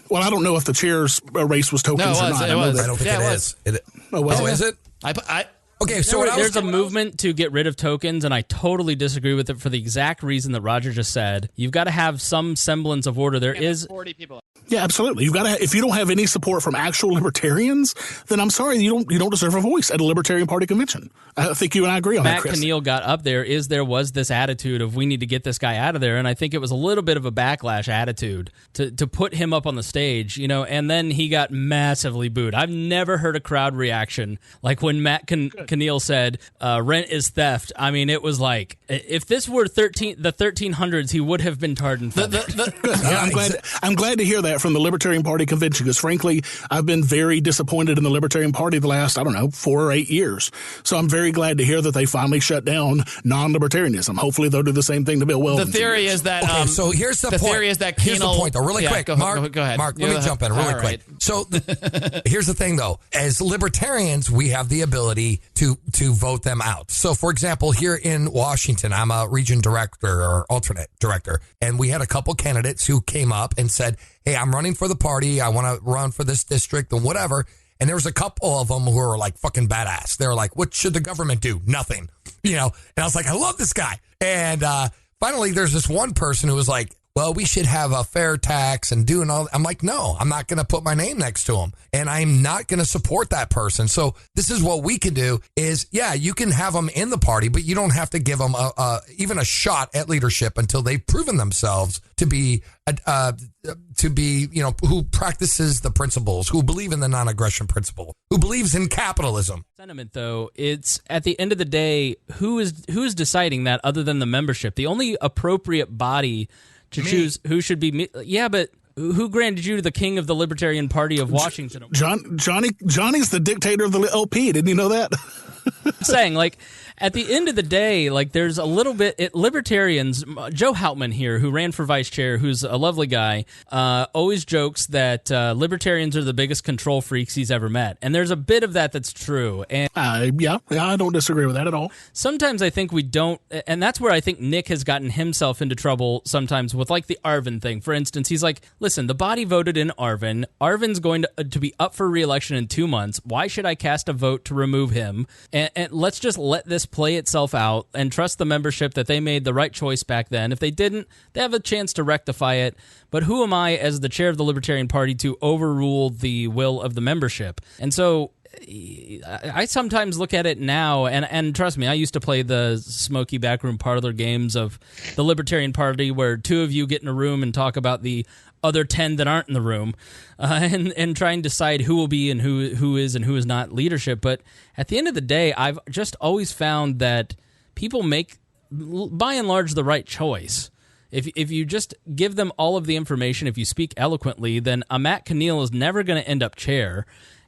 Well, I don't know if the chair's race was tokens or not. I don't think it is. Oh, is it? Okay, so what I was there's a movement to get rid of tokens, and I totally disagree with it for the exact reason that Roger just said. You've got to have some semblance of order. There is 40 people. Yeah, absolutely. You've got to. If you don't have any support from actual libertarians, then I'm sorry, you don't deserve a voice at a Libertarian Party convention. I think you and I agree on that, Chris. Matt Keneal got up there. There was this attitude of we need to get this guy out of there, and I think it was a little bit of a backlash attitude to put him up on the stage, and then he got massively booed. I've never heard a crowd reaction like when Matt Keneal said rent is theft. I mean, it was like if this were the 1300s, he would have been tarred and feathered. I'm glad to hear that from the Libertarian Party convention, because frankly, I've been very disappointed in the Libertarian Party the last, 4 or 8 years. So I'm very glad to hear that they finally shut down non-libertarianism. Hopefully they'll do the same thing to Bill Weldon. The theory is that okay, so here's the point. Theory is that here's the point, though, really quick. Mark, go ahead. Mark, let me jump in really quick. So here's the thing, though. As libertarians, we have the ability to vote them out. So, for example, here in Washington, I'm a region director or alternate director, and we had a couple candidates who came up and said, hey, I'm running for the party. I want to run for this district and whatever. And there was a couple of them who were like fucking badass. They were like, what should the government do? Nothing. And I was like, I love this guy. And finally, there's this one person who was like, well, we should have a fair tax and doing all. I'm like, no, I'm not going to put my name next to him. And I'm not going to support that person. So this is what we can do is, yeah, you can have them in the party, but you don't have to give them even a shot at leadership until they've proven themselves to be, who practices the principles, who believe in the non-aggression principle, who believes in capitalism. Sentiment, though, it's at the end of the day, who is deciding that other than the membership? The only appropriate body to choose who should be. Yeah, but who granted you the king of the Libertarian Party of Washington? Johnny's the dictator of the LP. Didn't you know that? I'm saying, like, at the end of the day, like, there's a little bit libertarians. Joe Houtman here, who ran for vice chair, who's a lovely guy, always jokes that libertarians are the biggest control freaks he's ever met, and there's a bit of that's true. And yeah, I don't disagree with that at all. Sometimes I think we don't, and that's where I think Nick has gotten himself into trouble sometimes with, like, the Arvin thing. For instance, he's like, listen, the body voted in Arvin. Arvin's going to be up for re-election in 2 months. Why should I cast a vote to remove him? And let's just let this play itself out and trust the membership that they made the right choice back then. If they didn't, they have a chance to rectify it. But who am I as the chair of the Libertarian Party to overrule the will of the membership? And so I sometimes look at it now, and trust me, I used to play the smoky backroom parlor games of the Libertarian Party where two of you get in a room and talk about the other 10 that aren't in the room and try and decide who will be and who is and who is not leadership. But at the end of the day, I've just always found that people make, by and large, the right choice. If you just give them all of the information, if you speak eloquently, then a Matt Keneal is never going to end up chair.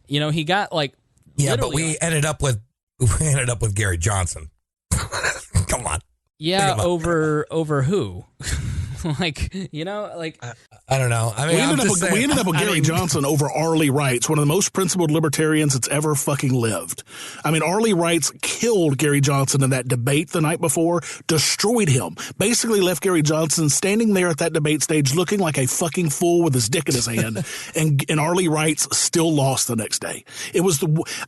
He got but we ended up with Gary Johnson. Come on. Yeah, over who? I don't know. I mean, we ended up with Gary Johnson over Arlie Wrights, one of the most principled libertarians that's ever fucking lived. I mean, Arlie Wrights killed Gary Johnson in that debate the night before, destroyed him, basically left Gary Johnson standing there at that debate stage looking like a fucking fool with his dick in his hand, and Arlie Wrights still lost the next day.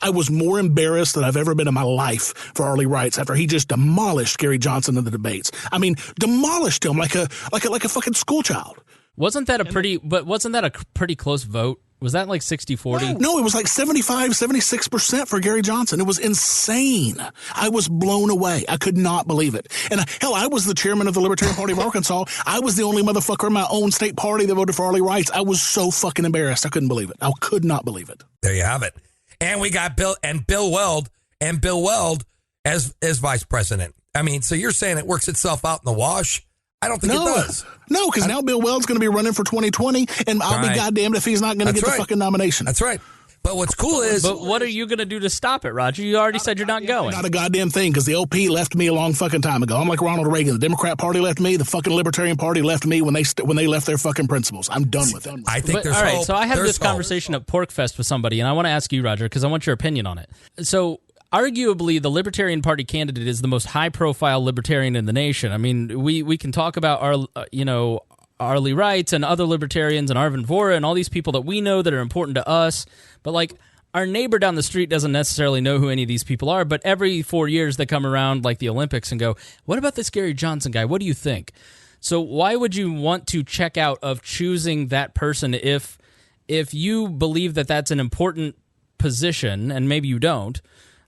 I was more embarrassed than I've ever been in my life for Arlie Wrights after he just demolished Gary Johnson in the debates. I mean, demolished him like a fucking school child. Wasn't that a pretty close vote? Was that like 60-40? No, it was like 76% for Gary Johnson. It was insane. I was blown away. I could not believe it. And hell, I was the chairman of the Libertarian Party of Arkansas. I was the only motherfucker in my own state party that voted for Arlie Wrights. I was so fucking embarrassed. I couldn't believe it. I could not believe it. There you have it. And we got Bill Weld as vice president. I mean, so you're saying it works itself out in the wash? I don't think it does. No, because now Bill Weld's going to be running for 2020, and I'll be goddamned if he's not going to get the fucking nomination. That's right. But what's cool is... But what are you going to do to stop it, Roger? You already said you're not going. Not a goddamn thing, because the LP left me a long fucking time ago. I'm like Ronald Reagan. The Democrat Party left me. The fucking Libertarian Party left me when they left their fucking principles. I'm done with it. I think there's all right, hope. So I had this conversation at PorkFest with somebody, and I want to ask you, Roger, because I want your opinion on it. So... arguably, the Libertarian Party candidate is the most high-profile libertarian in the nation. I mean, we can talk about Arlie Wrights and other libertarians and Arvin Vora and all these people that we know that are important to us. But our neighbor down the street doesn't necessarily know who any of these people are, but every 4 years they come around like the Olympics and go, what about this Gary Johnson guy? What do you think? So why would you want to check out of choosing that person if you believe that that's an important position, and maybe you don't?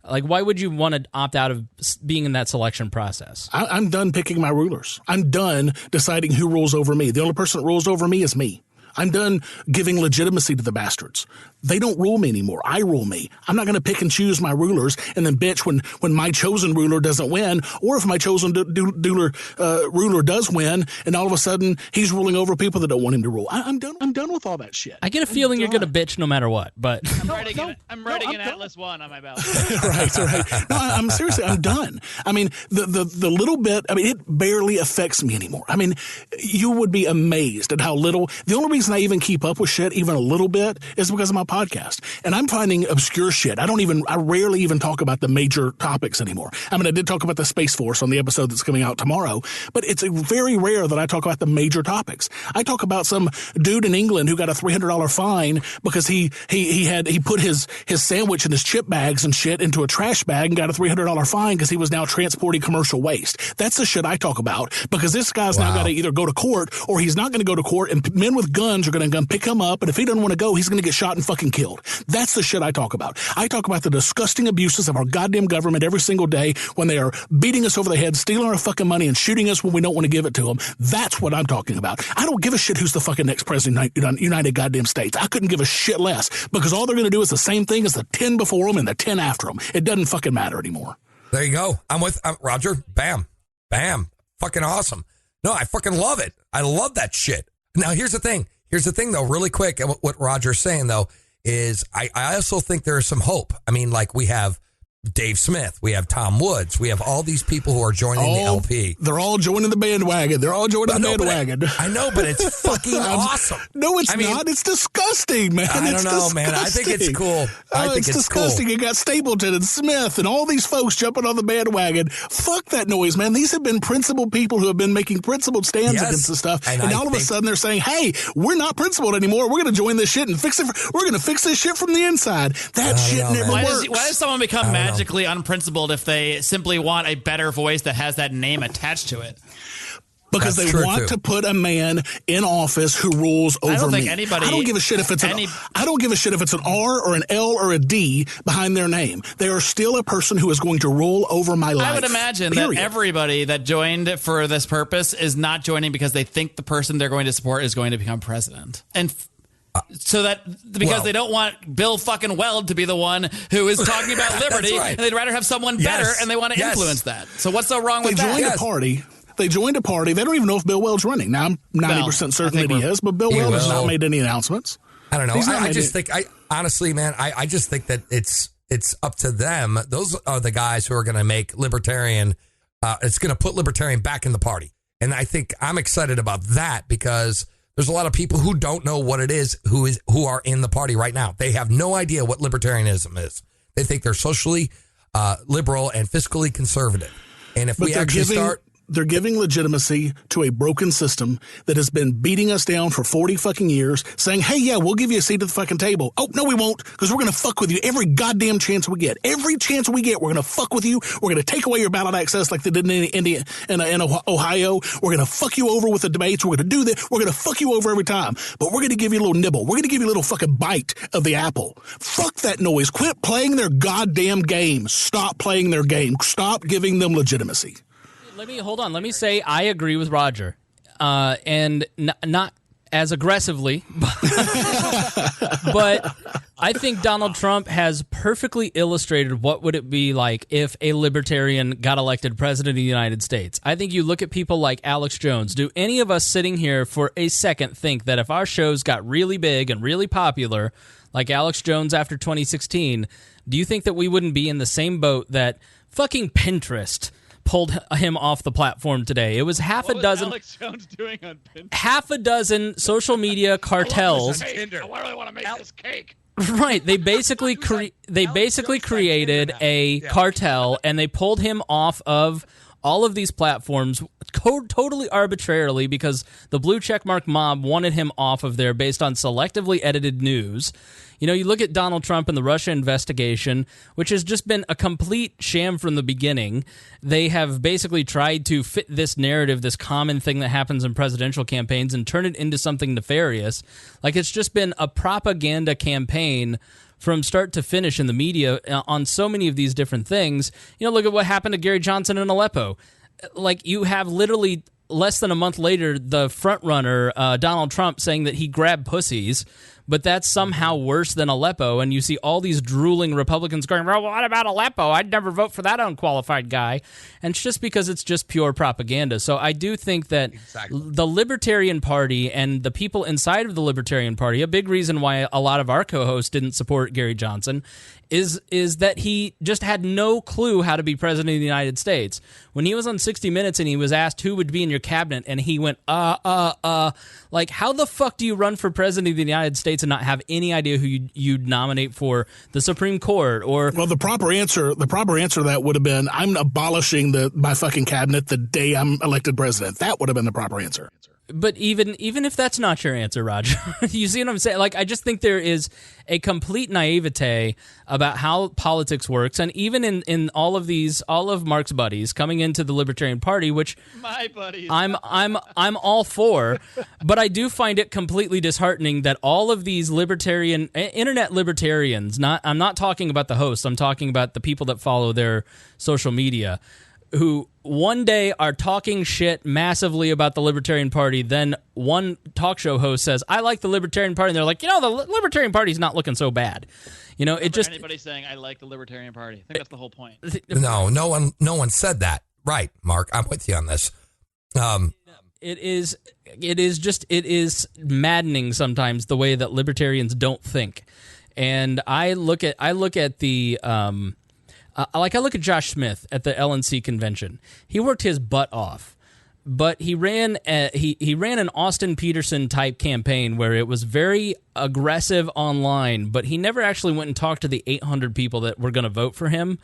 Like, why would you want to opt out of being in that selection process? I'm done picking my rulers. I'm done deciding who rules over me. The only person that rules over me is me. I'm done giving legitimacy to the bastards. They don't rule me anymore. I rule me. I'm not going to pick and choose my rulers and then bitch when my chosen ruler doesn't win, or if my chosen ruler does win, and all of a sudden he's ruling over people that don't want him to rule. I'm done. I'm done with all that shit. I get a feeling you're going to bitch no matter what. But I'm writing an Atlas 1 on my ballot. right. No, I'm seriously. I'm done. I mean, the little bit. I mean, it barely affects me anymore. I mean, you would be amazed at how little. The only reason I even keep up with shit even a little bit is because of my podcast. And I'm finding obscure shit. I rarely even talk about the major topics anymore. I mean, I did talk about the Space Force on the episode that's coming out tomorrow, but it's very rare that I talk about the major topics. I talk about some dude in England who got a $300 fine because he put his sandwich and his chip bags and shit into a trash bag and got a $300 fine because he was now transporting commercial waste. That's the shit I talk about, because this guy's now got to either go to court or he's not going to go to court, and men with guns are going to come pick him up, and if he doesn't want to go, he's going to get shot and fucking killed. That's the shit I talk about. I talk about the disgusting abuses of our goddamn government every single day when they are beating us over the head, stealing our fucking money, and shooting us when we don't want to give it to them. That's what I'm talking about. I don't give a shit who's the fucking next president of the United goddamn States. I couldn't give a shit less, because all they're going to do is the same thing as the 10 before them and the 10 after them. It doesn't fucking matter anymore. There you go. I'm with Roger. Bam. Bam. Fucking awesome. No, I fucking love it. I love that shit. Now, here's the thing. Here's the thing, though, really quick. What Roger's saying, though, is I also think there is some hope. I mean, like, we have Dave Smith, we have Tom Woods, we have all these people who are joining the LP. They're all joining the bandwagon. I know, but it's fucking awesome. No, it's not. It's disgusting, man. I don't know, man. I think it's cool. I think it's disgusting. Cool. You got Stapleton and Smith and all these folks jumping on the bandwagon. Fuck that noise, man. These have been principled people who have been making principled stands against this stuff. And all of a sudden they're saying, hey, we're not principled anymore. We're going to join this shit and fix it. We're going to fix this shit from the inside. That shit never works. Why does someone become magically unprincipled if they simply want a better voice that has that name attached to it? Because they want to put a man in office who rules over me. I don't give a shit if it's I don't give a shit if it's an R or an L or a D behind their name. They are still a person who is going to rule over my life. I would imagine that everybody that joined for this purpose is not joining because they think the person they're going to support is going to become president. And so that because they don't want Bill fucking Weld to be the one who is talking about liberty, and they'd rather have someone better, and they want to influence that. So what's so wrong with that? They joined a party. They don't even know if Bill Weld's running. Now, I'm 90% certain that he is, but Bill Weld has not made any announcements. I don't know. I just think, honestly, man, I just think that it's up to them. Those are the guys who are going to make Libertarian, it's going to put Libertarian back in the party. And I think I'm excited about that because there's a lot of people who don't know what it is who are in the party right now. They have no idea what libertarianism is. They think they're socially liberal and fiscally conservative. And if we actually start... They're giving legitimacy to a broken system that has been beating us down for 40 fucking years, saying, hey, yeah, we'll give you a seat at the fucking table. Oh, no, we won't, because we're going to fuck with you every goddamn chance we get. Every chance we get, we're going to fuck with you. We're going to take away your ballot access like they did in Ohio. We're going to fuck you over with the debates. We're going to do that. We're going to fuck you over every time. But we're going to give you a little nibble. We're going to give you a little fucking bite of the apple. Fuck that noise. Quit playing their goddamn game. Stop playing their game. Stop giving them legitimacy. Let me say I agree with Roger, and not as aggressively, but I think Donald Trump has perfectly illustrated what would it be like if a libertarian got elected president of the United States. I think you look at people like Alex Jones. Do any of us sitting here for a second think that if our shows got really big and really popular, like Alex Jones after 2016, do you think that we wouldn't be in the same boat that fucking Pinterest pulled him off the platform today? It was half a dozen. Alex Jones doing on Pinterest? Half a dozen social media cartels. I really want to make this cake. Right, they basically created a cartel, and they pulled him off of all of these platforms totally arbitrarily because the blue checkmark mob wanted him off of there based on selectively edited news. You know, you look at Donald Trump and the Russia investigation, which has just been a complete sham from the beginning. They have basically tried to fit this narrative, this common thing that happens in presidential campaigns, and turn it into something nefarious. Like, it's just been a propaganda campaign from start to finish in the media on so many of these different things. You know, look at what happened to Gary Johnson in Aleppo. Like, you have literally less than a month later, the front runner, Donald Trump, saying that he grabbed pussies, but that's somehow worse than Aleppo. And you see all these drooling Republicans going, well, what about Aleppo? I'd never vote for that unqualified guy. And it's just because it's just pure propaganda. So I do think that the Libertarian Party and the people inside of the Libertarian Party, a big reason why a lot of our co-hosts didn't support Gary Johnson, is that he just had no clue how to be president of the United States. When he was on 60 Minutes and he was asked who would be in your cabinet, and he went, like, how the fuck do you run for president of the United States and not have any idea who you'd nominate for the Supreme Court? Or well, the proper answer to that would have been, I'm abolishing my fucking cabinet the day I'm elected president. That would have been the proper answer. But even if that's not your answer, Roger, you see what I'm saying? Like, I just think there is a complete naivete about how politics works, and even in all of Marc's buddies coming into the Libertarian Party, which my buddies, I'm all for, but I do find it completely disheartening that all of these internet libertarians, I'm not talking about the hosts, I'm talking about the people that follow their social media, who one day are talking shit massively about the Libertarian Party, then one talk show host says, I like the Libertarian Party, and they're like, the Libertarian Party's not looking so bad. It just... Anybody saying, I like the Libertarian Party. I think that's the whole point. No one said that. Right, Mark, I'm with you on this. It is maddening sometimes the way that libertarians don't think. And I look at the... I look at Josh Smith at the LNC convention. He worked his butt off, but he ran an Austin Peterson type campaign where it was very aggressive online, but he never actually went and talked to the 800 people that were going to vote for him.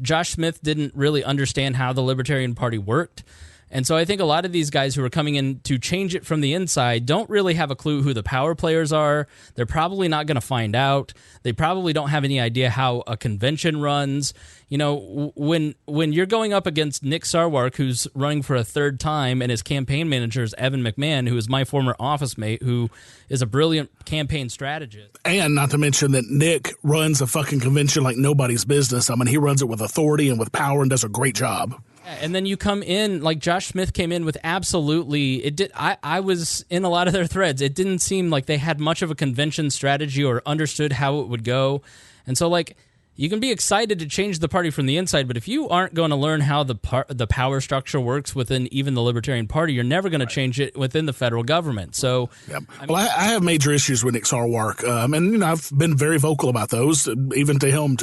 Josh Smith didn't really understand how the Libertarian Party worked. And so I think a lot of these guys who are coming in to change it from the inside don't really have a clue who the power players are. They're probably not going to find out. They probably don't have any idea how a convention runs. When you're going up against Nick Sarwark, who's running for a third time, and his campaign manager is Evan McMahon, who is my former office mate, who is a brilliant campaign strategist. And not to mention that Nick runs a fucking convention like nobody's business. I mean, he runs it with authority and with power and does a great job. And then you come in, like Josh Smith came in with absolutely, I was in a lot of their threads. It didn't seem like they had much of a convention strategy or understood how it would go. And so, like, you can be excited to change the party from the inside, but if you aren't going to learn how the power structure works within even the Libertarian Party, you're never going to change it within the federal government. So, yep. I have major issues with Nick Sarwark, and I've been very vocal about those, even to him,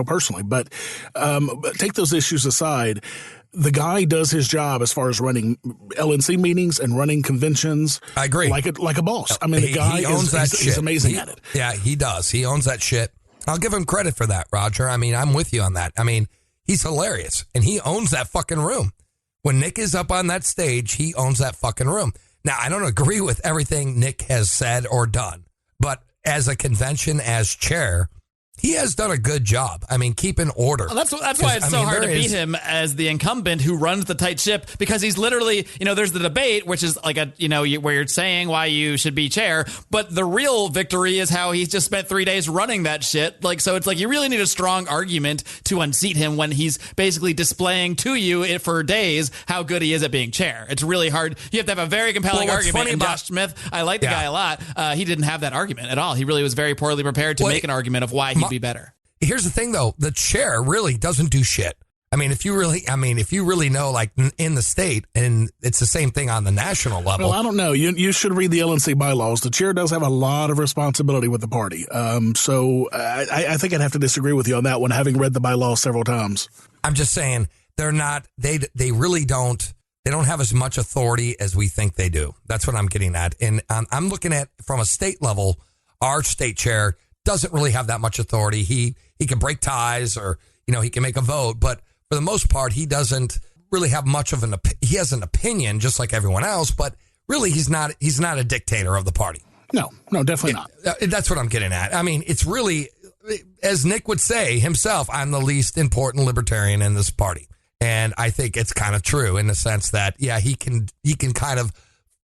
personally. But take those issues aside. The guy does his job as far as running LNC meetings and running conventions. I agree. Like a boss. I mean, the guy he's amazing at it. Yeah, he does. He owns that shit. I'll give him credit for that, Roger. I mean, I'm with you on that. I mean, he's hilarious, and he owns that fucking room. When Nick is up on that stage, he owns that fucking room. Now, I don't agree with everything Nick has said or done, but as a convention, as chair, he has done a good job. I mean, keeping order. That's why it's so hard to beat him as the incumbent who runs the tight ship, because he's literally, there's the debate, which is like where you're saying why you should be chair, but the real victory is how he's just spent 3 days running that shit. Like, so it's like you really need a strong argument to unseat him when he's basically displaying to you for days how good he is at being chair. It's really hard. You have to have a very compelling argument. And Josh Smith, I like the guy a lot. He didn't have that argument at all. He really was very poorly prepared to make an argument of why he be better. Here's the thing, though. The chair really doesn't do shit. I mean, if you really know, like in the state, and it's the same thing on the national level. Well, I don't know. You should read the LNC bylaws. The chair does have a lot of responsibility with the party. So I think I'd have to disagree with you on that one, having read the bylaws several times. I'm just saying they're not. They really don't. They don't have as much authority as we think they do. That's what I'm getting at. And I'm looking at from a state level. Our state chair doesn't really have that much authority. He can break ties, or he can make a vote, but for the most part, he doesn't really have much of he has an opinion just like everyone else, but really he's not a dictator of the party. No, definitely not. That's what I'm getting at. I mean, it's really, as Nick would say himself, I'm the least important libertarian in this party. And I think it's kind of true in the sense that, yeah, he can kind of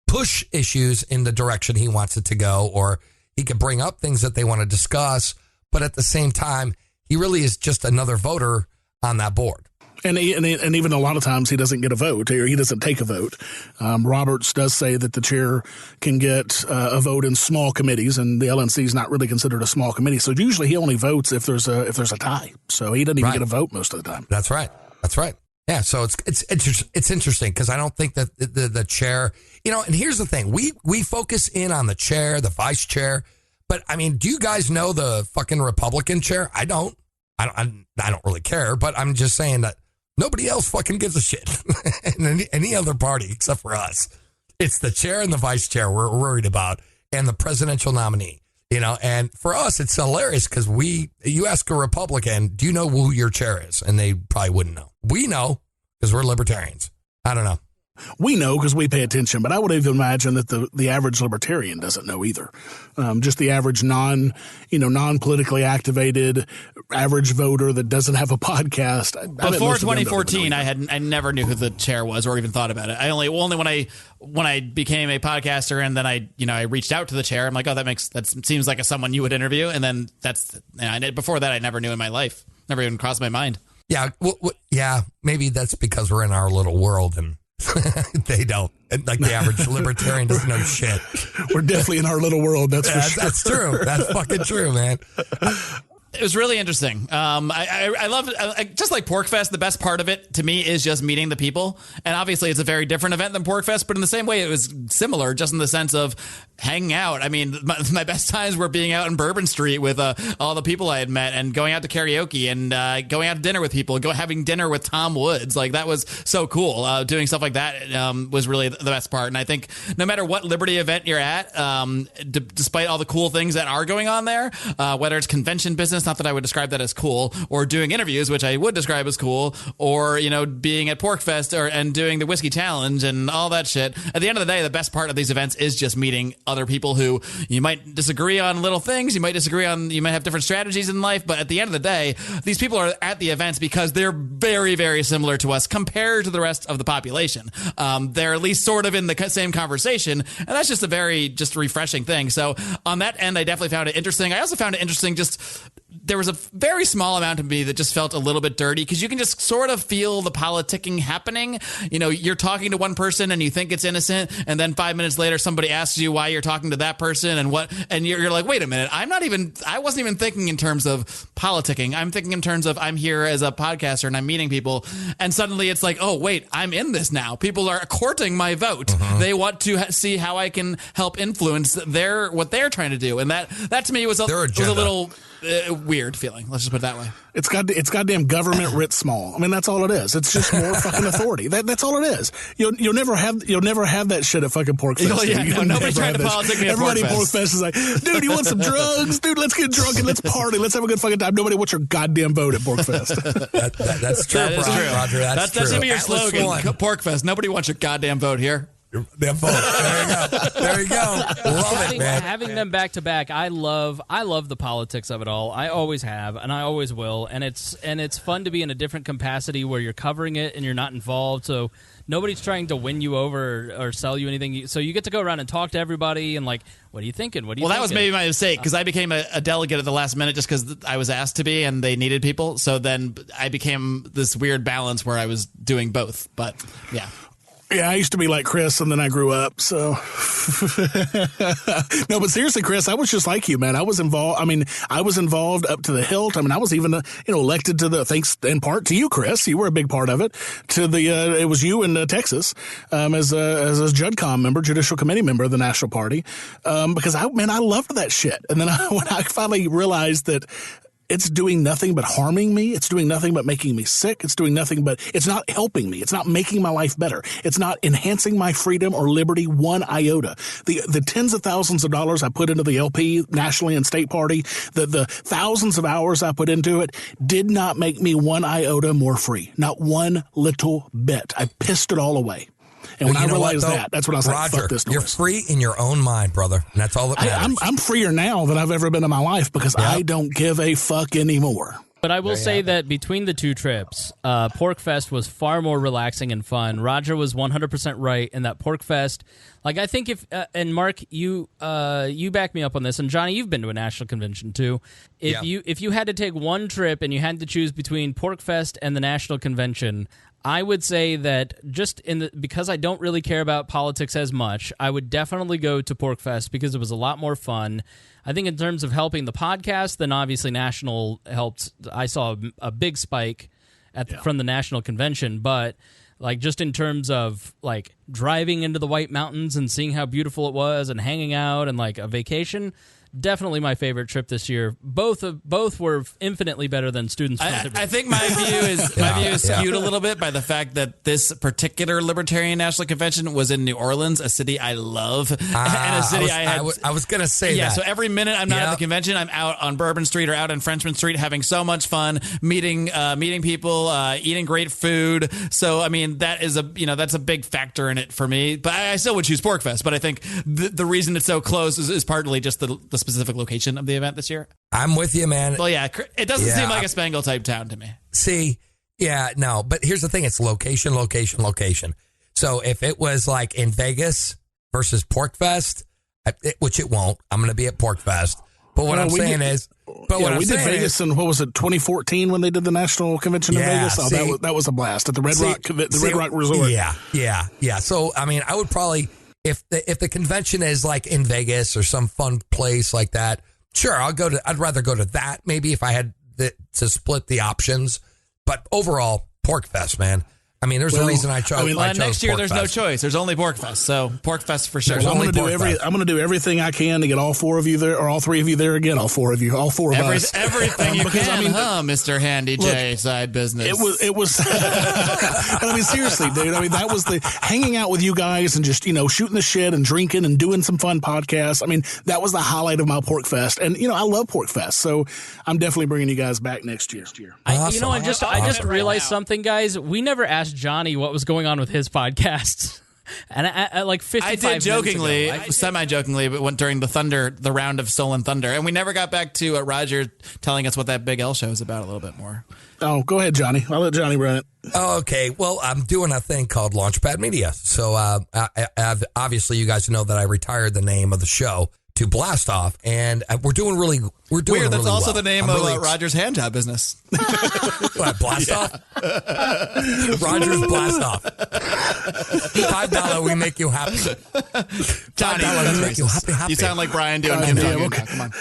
push issues in the direction he wants it to go, or he can bring up things that they want to discuss. But at the same time, he really is just another voter on that board. And even a lot of times he doesn't get a vote, or he doesn't take a vote. Roberts does say that the chair can get a vote in small committees, and the LNC is not really considered a small committee. So usually he only votes if there's a tie. So he doesn't even get a vote most of the time. That's right. Yeah. So it's interesting because I don't think that the chair, and here's the thing. We focus in on the chair, the vice chair. But I mean, do you guys know the fucking Republican chair? I don't really care, but I'm just saying that nobody else fucking gives a shit in any other party except for us. It's the chair and the vice chair we're worried about, and the presidential nominee. And for us, it's hilarious because you ask a Republican, do you know who your chair is? And they probably wouldn't know. We know because we're libertarians. I don't know. We know because we pay attention, but I would even imagine that the average libertarian doesn't know either. Just the average non-politically activated average voter that doesn't have a podcast. Before 2014, I never knew who the chair was or even thought about it. I only when I became a podcaster and then I reached out to the chair. I'm like, oh, that seems like someone you would interview. And then before that, I never knew in my life. Never even crossed my mind. Yeah. Yeah. Maybe that's because we're in our little world and they don't. Like the average libertarian doesn't know shit. We're definitely in our little world. That's for sure. That's true. That's fucking true, man. It was really interesting. I love just like PorkFest. The best part of it to me is just meeting the people. And obviously, it's a very different event than PorkFest, but in the same way, it was similar, just in the sense of hanging out. I mean, my best times were being out in Bourbon Street with all the people I had met, and going out to karaoke, and going out to dinner with people, having dinner with Tom Woods. Like, that was so cool. Doing stuff like that was really the best part. And I think no matter what Liberty event you're at, despite all the cool things that are going on there, whether it's convention business, not that I would describe that as cool, or doing interviews, which I would describe as cool, or being at PorkFest and doing the whiskey challenge and all that shit. At the end of the day, the best part of these events is just meeting other people who you might disagree on little things, you might have different strategies in life, but at the end of the day, these people are at the events because they're very, very similar to us compared to the rest of the population. They're at least sort of in the same conversation, and that's just a very refreshing thing. So on that end, I definitely found it interesting. I also found it interesting there was a very small amount of me that just felt a little bit dirty, because you can just sort of feel the politicking happening. You're talking to one person and you think it's innocent, and then 5 minutes later somebody asks you why you're talking to that person and you're like, wait a minute, I wasn't even thinking in terms of politicking. I'm thinking in terms of, I'm here as a podcaster and I'm meeting people, and suddenly it's like, oh wait, I'm in this now. People are courting my vote. Mm-hmm. They want to see how I can help influence what they're trying to do, and that to me was a little weird feeling. Let's just put it that way. It's goddamn government writ small. I mean, that's all it is. It's just more fucking authority. That's all it is. You'll never have that shit at fucking PorkFest. Nobody's trying to politic me at Everybody at PorkFest PorkFest is like, dude, you want some drugs? Dude, let's get drunk and let's party. Let's have a good fucking time. Nobody wants your goddamn vote at PorkFest. That's true, that is true. Roger. That's true. That should be your slogan. PorkFest. Nobody wants your goddamn vote here. Their vote. There you go. Love it, man. Having them back to back, I love the politics of it all. I always have, and I always will. And it's fun to be in a different capacity where you're covering it and you're not involved. So nobody's trying to win you over or sell you anything. So you get to go around and talk to everybody and like, what are you thinking? Well, that was maybe my mistake, because I became a delegate at the last minute just because I was asked to be and they needed people. So then I became this weird balance where I was doing both. But yeah. Yeah, I used to be like Chris, and then I grew up, so. No, but seriously, Chris, I was just like you, man. I was involved. I mean, I was involved up to the hilt. I mean, I was even, elected to thanks in part to you, Chris. You were a big part of it. It was you in Texas, as a JUDCOM member, Judicial Committee member of the National Party, because I loved that shit. And then when I finally realized that it's doing nothing but harming me. It's doing nothing but making me sick. It's doing nothing but, it's not helping me. It's not making my life better. It's not enhancing my freedom or liberty one iota. The tens of thousands of dollars I put into the LP nationally and state party, the thousands of hours I put into it did not make me one iota more free. Not one little bit. I pissed it all away. And when I realized that's when I was Roger, like, fuck this noise. You're free in your own mind, brother. And that's all that matters. I'm freer now than I've ever been in my life because I don't give a fuck anymore. But I will say that between the two trips, PorkFest was far more relaxing and fun. Roger was 100% right in that PorkFest. Like, I think if and Mark, you back me up on this, and Johnny, you've been to a national convention too. If you had to take one trip and you had to choose between PorkFest and the national convention, I would say that because I don't really care about politics as much, I would definitely go to PorkFest because it was a lot more fun. I think in terms of helping the podcast, then obviously National helped. I saw a big spike from the National Convention, but like just in terms of like driving into the White Mountains and seeing how beautiful it was and hanging out and like a vacation, definitely my favorite trip this year. Both were infinitely better than students. I think my view is skewed a little bit by the fact that this particular Libertarian National Convention was in New Orleans, a city I love, and a city I was going to say that. So every minute I'm not at the convention, I'm out on Bourbon Street or out on Frenchman Street having so much fun, meeting people, eating great food. So I mean that's a big factor in it for me. But I still would choose PorkFest. But I think the reason it's so close is partly just the specific location of the event this year. I'm with you, man. Well, yeah, it doesn't seem like a Spangle type town to me. See, no, but here's the thing. It's location. So if it was like in Vegas versus PorkFest, which it won't, I'm going to be at PorkFest. But what I'm saying is, we did Vegas in, what was it, 2014 when they did the national convention in Vegas? That was a blast at the Red Rock Resort. Yeah. So, I mean, I would probably, if the convention is like in Vegas or some fun place like that, sure, I'd rather go to that maybe if I had to split the options. But overall, PorkFest, man. I mean, there's a reason I chose. Next year, PorkFest. there's no choice. There's only PorkFest, so PorkFest for sure. I'm going to do everything I can to get all four of you there, or all three of you there again. All four of us. Everything you can, Mr. Handy J side business. It was. But I mean, seriously, dude. I mean, that was the hanging out with you guys and just shooting the shit and drinking and doing some fun podcasts. I mean, that was the highlight of my PorkFest, and I love PorkFest, so I'm definitely bringing you guys back next year. Awesome. I just realized something, guys. We never asked Johnny what was going on with his podcasts. And I like 55 I did jokingly, semi-jokingly, but went during the round of Stolen Thunder, and we never got back to Roger telling us what that Big L show is about a little bit more. Oh, go ahead, Johnny. I'll let Johnny run it. Okay. Well, I'm doing a thing called Launchpad Media. So obviously, you guys know that I retired the name of the show to Blast Off, and we're doing Weird, that's really also well. the name of Roger's hand job business. What, Blast Off? Roger's Blast Off. $5 we make you happy. Johnny, $5 we make you happy. You sound like Brian doing him. Okay. Come on.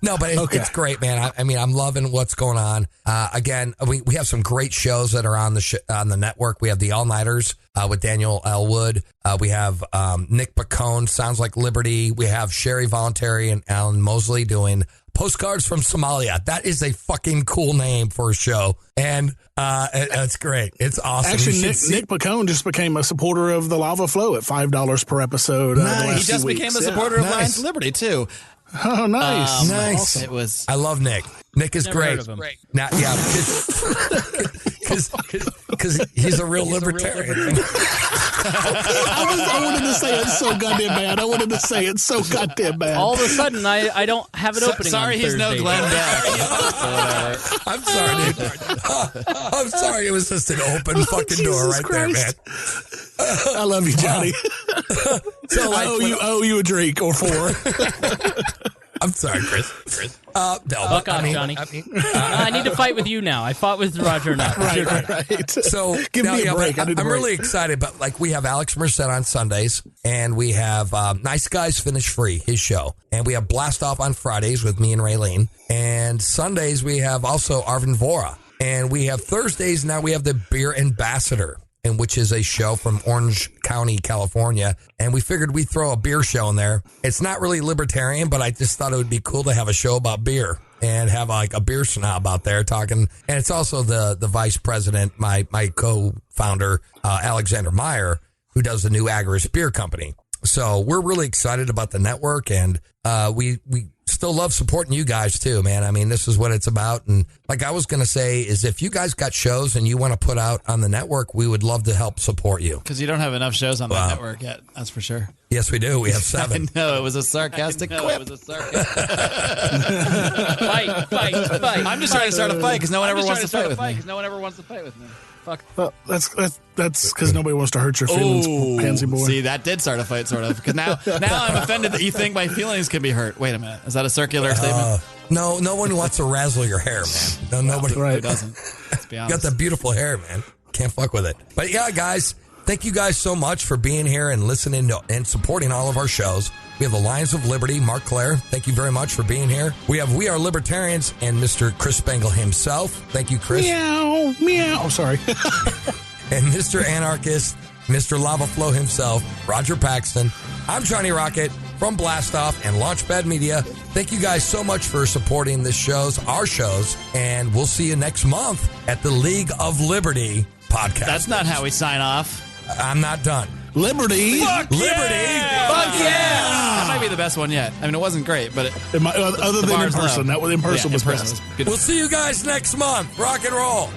No, but it's great, man. I mean, I'm loving what's going on. Again, we have some great shows that are on the network. We have the All Nighters with Daniel Elwood. We have Nick Pacone, Sounds Like Liberty. We have Sherry Voluntary and Alan Mosley doing Postcards from Somalia. That is a fucking cool name for a show. And it's great. It's awesome. Actually, Nick Pacone just became a supporter of the Lava Flow at $5 per episode. He just became a supporter of Lions of Liberty, too. Oh, nice. Nice. Awesome. I love Nick. Nick is great. Heard of him. Now, yeah, because he's a real libertarian. I wanted to say it so goddamn bad. All of a sudden, I don't have an opening. Sorry, on he's Thursday. no Glenn Beck. I'm sorry, dude. I'm sorry. It was just an open fucking door right there, man. I love you, Johnny. So, like, I owe you a drink or four. I'm sorry, Chris. Fuck off, Johnny. I need to fight with you now. I fought with Roger enough. Right. So give me a break. I'm really excited, but like we have Alex Merced on Sundays, and we have Nice Guys Finish Free, his show, and we have Blast Off on Fridays with me and Raylene, and Sundays we have also Arvin Vora, and we have Thursdays now we have the Beer Ambassador. and which is a show from Orange County, California. And we figured we'd throw a beer show in there. It's not really libertarian, but I just thought it would be cool to have a show about beer and have like a beer snob out there talking. And it's also the vice president, my co-founder, Alexander Meyer, who does the new Agorist Beer Company. So we're really excited about the network, and we still love supporting you guys too, man. I mean, this is what it's about. And like I was going to say is if you guys got shows and you want to put out on the network, we would love to help support you. Because you don't have enough shows on the network yet. That's for sure. Yes, we do. We have 7. I know. It was a sarcastic quip. Fight. I'm just trying to start a fight because no one ever wants to fight with me. No one ever wants to fight with me. Fuck. Well, that's because nobody wants to hurt your feelings, pansy boy. See, that did start a fight, sort of. Because now I'm offended that you think my feelings can be hurt. Wait a minute. Is that a circular statement? No one wants to razzle your hair, man. No, nobody Right. Who doesn't? Let's be You honest. got that beautiful hair, man. Can't fuck with it. But yeah, guys, thank you guys so much for being here and listening to, and supporting all of our shows. We have the Lions of Liberty, Marc Claire. Thank you very much for being here. We have We Are Libertarians and Mr. Chris Spangle himself. Thank you, Chris. Meow, meow. Oh, sorry. And Mr. Anarchist, Mr. Lava Flow himself, Roger Paxton. I'm Johnny Rocket from Blastoff and Launchpad Media. Thank you guys so much for supporting our shows, and we'll see you next month at the League of Liberty podcast. That's not how we sign off. I'm not done. Liberty. Fuck Liberty. Yeah! Fuck yeah. That might be the best one yet. I mean, it wasn't great, but Other than in bar's person. low. That was in person Yeah, was in person best. was good. We'll see you guys next month. Rock and roll.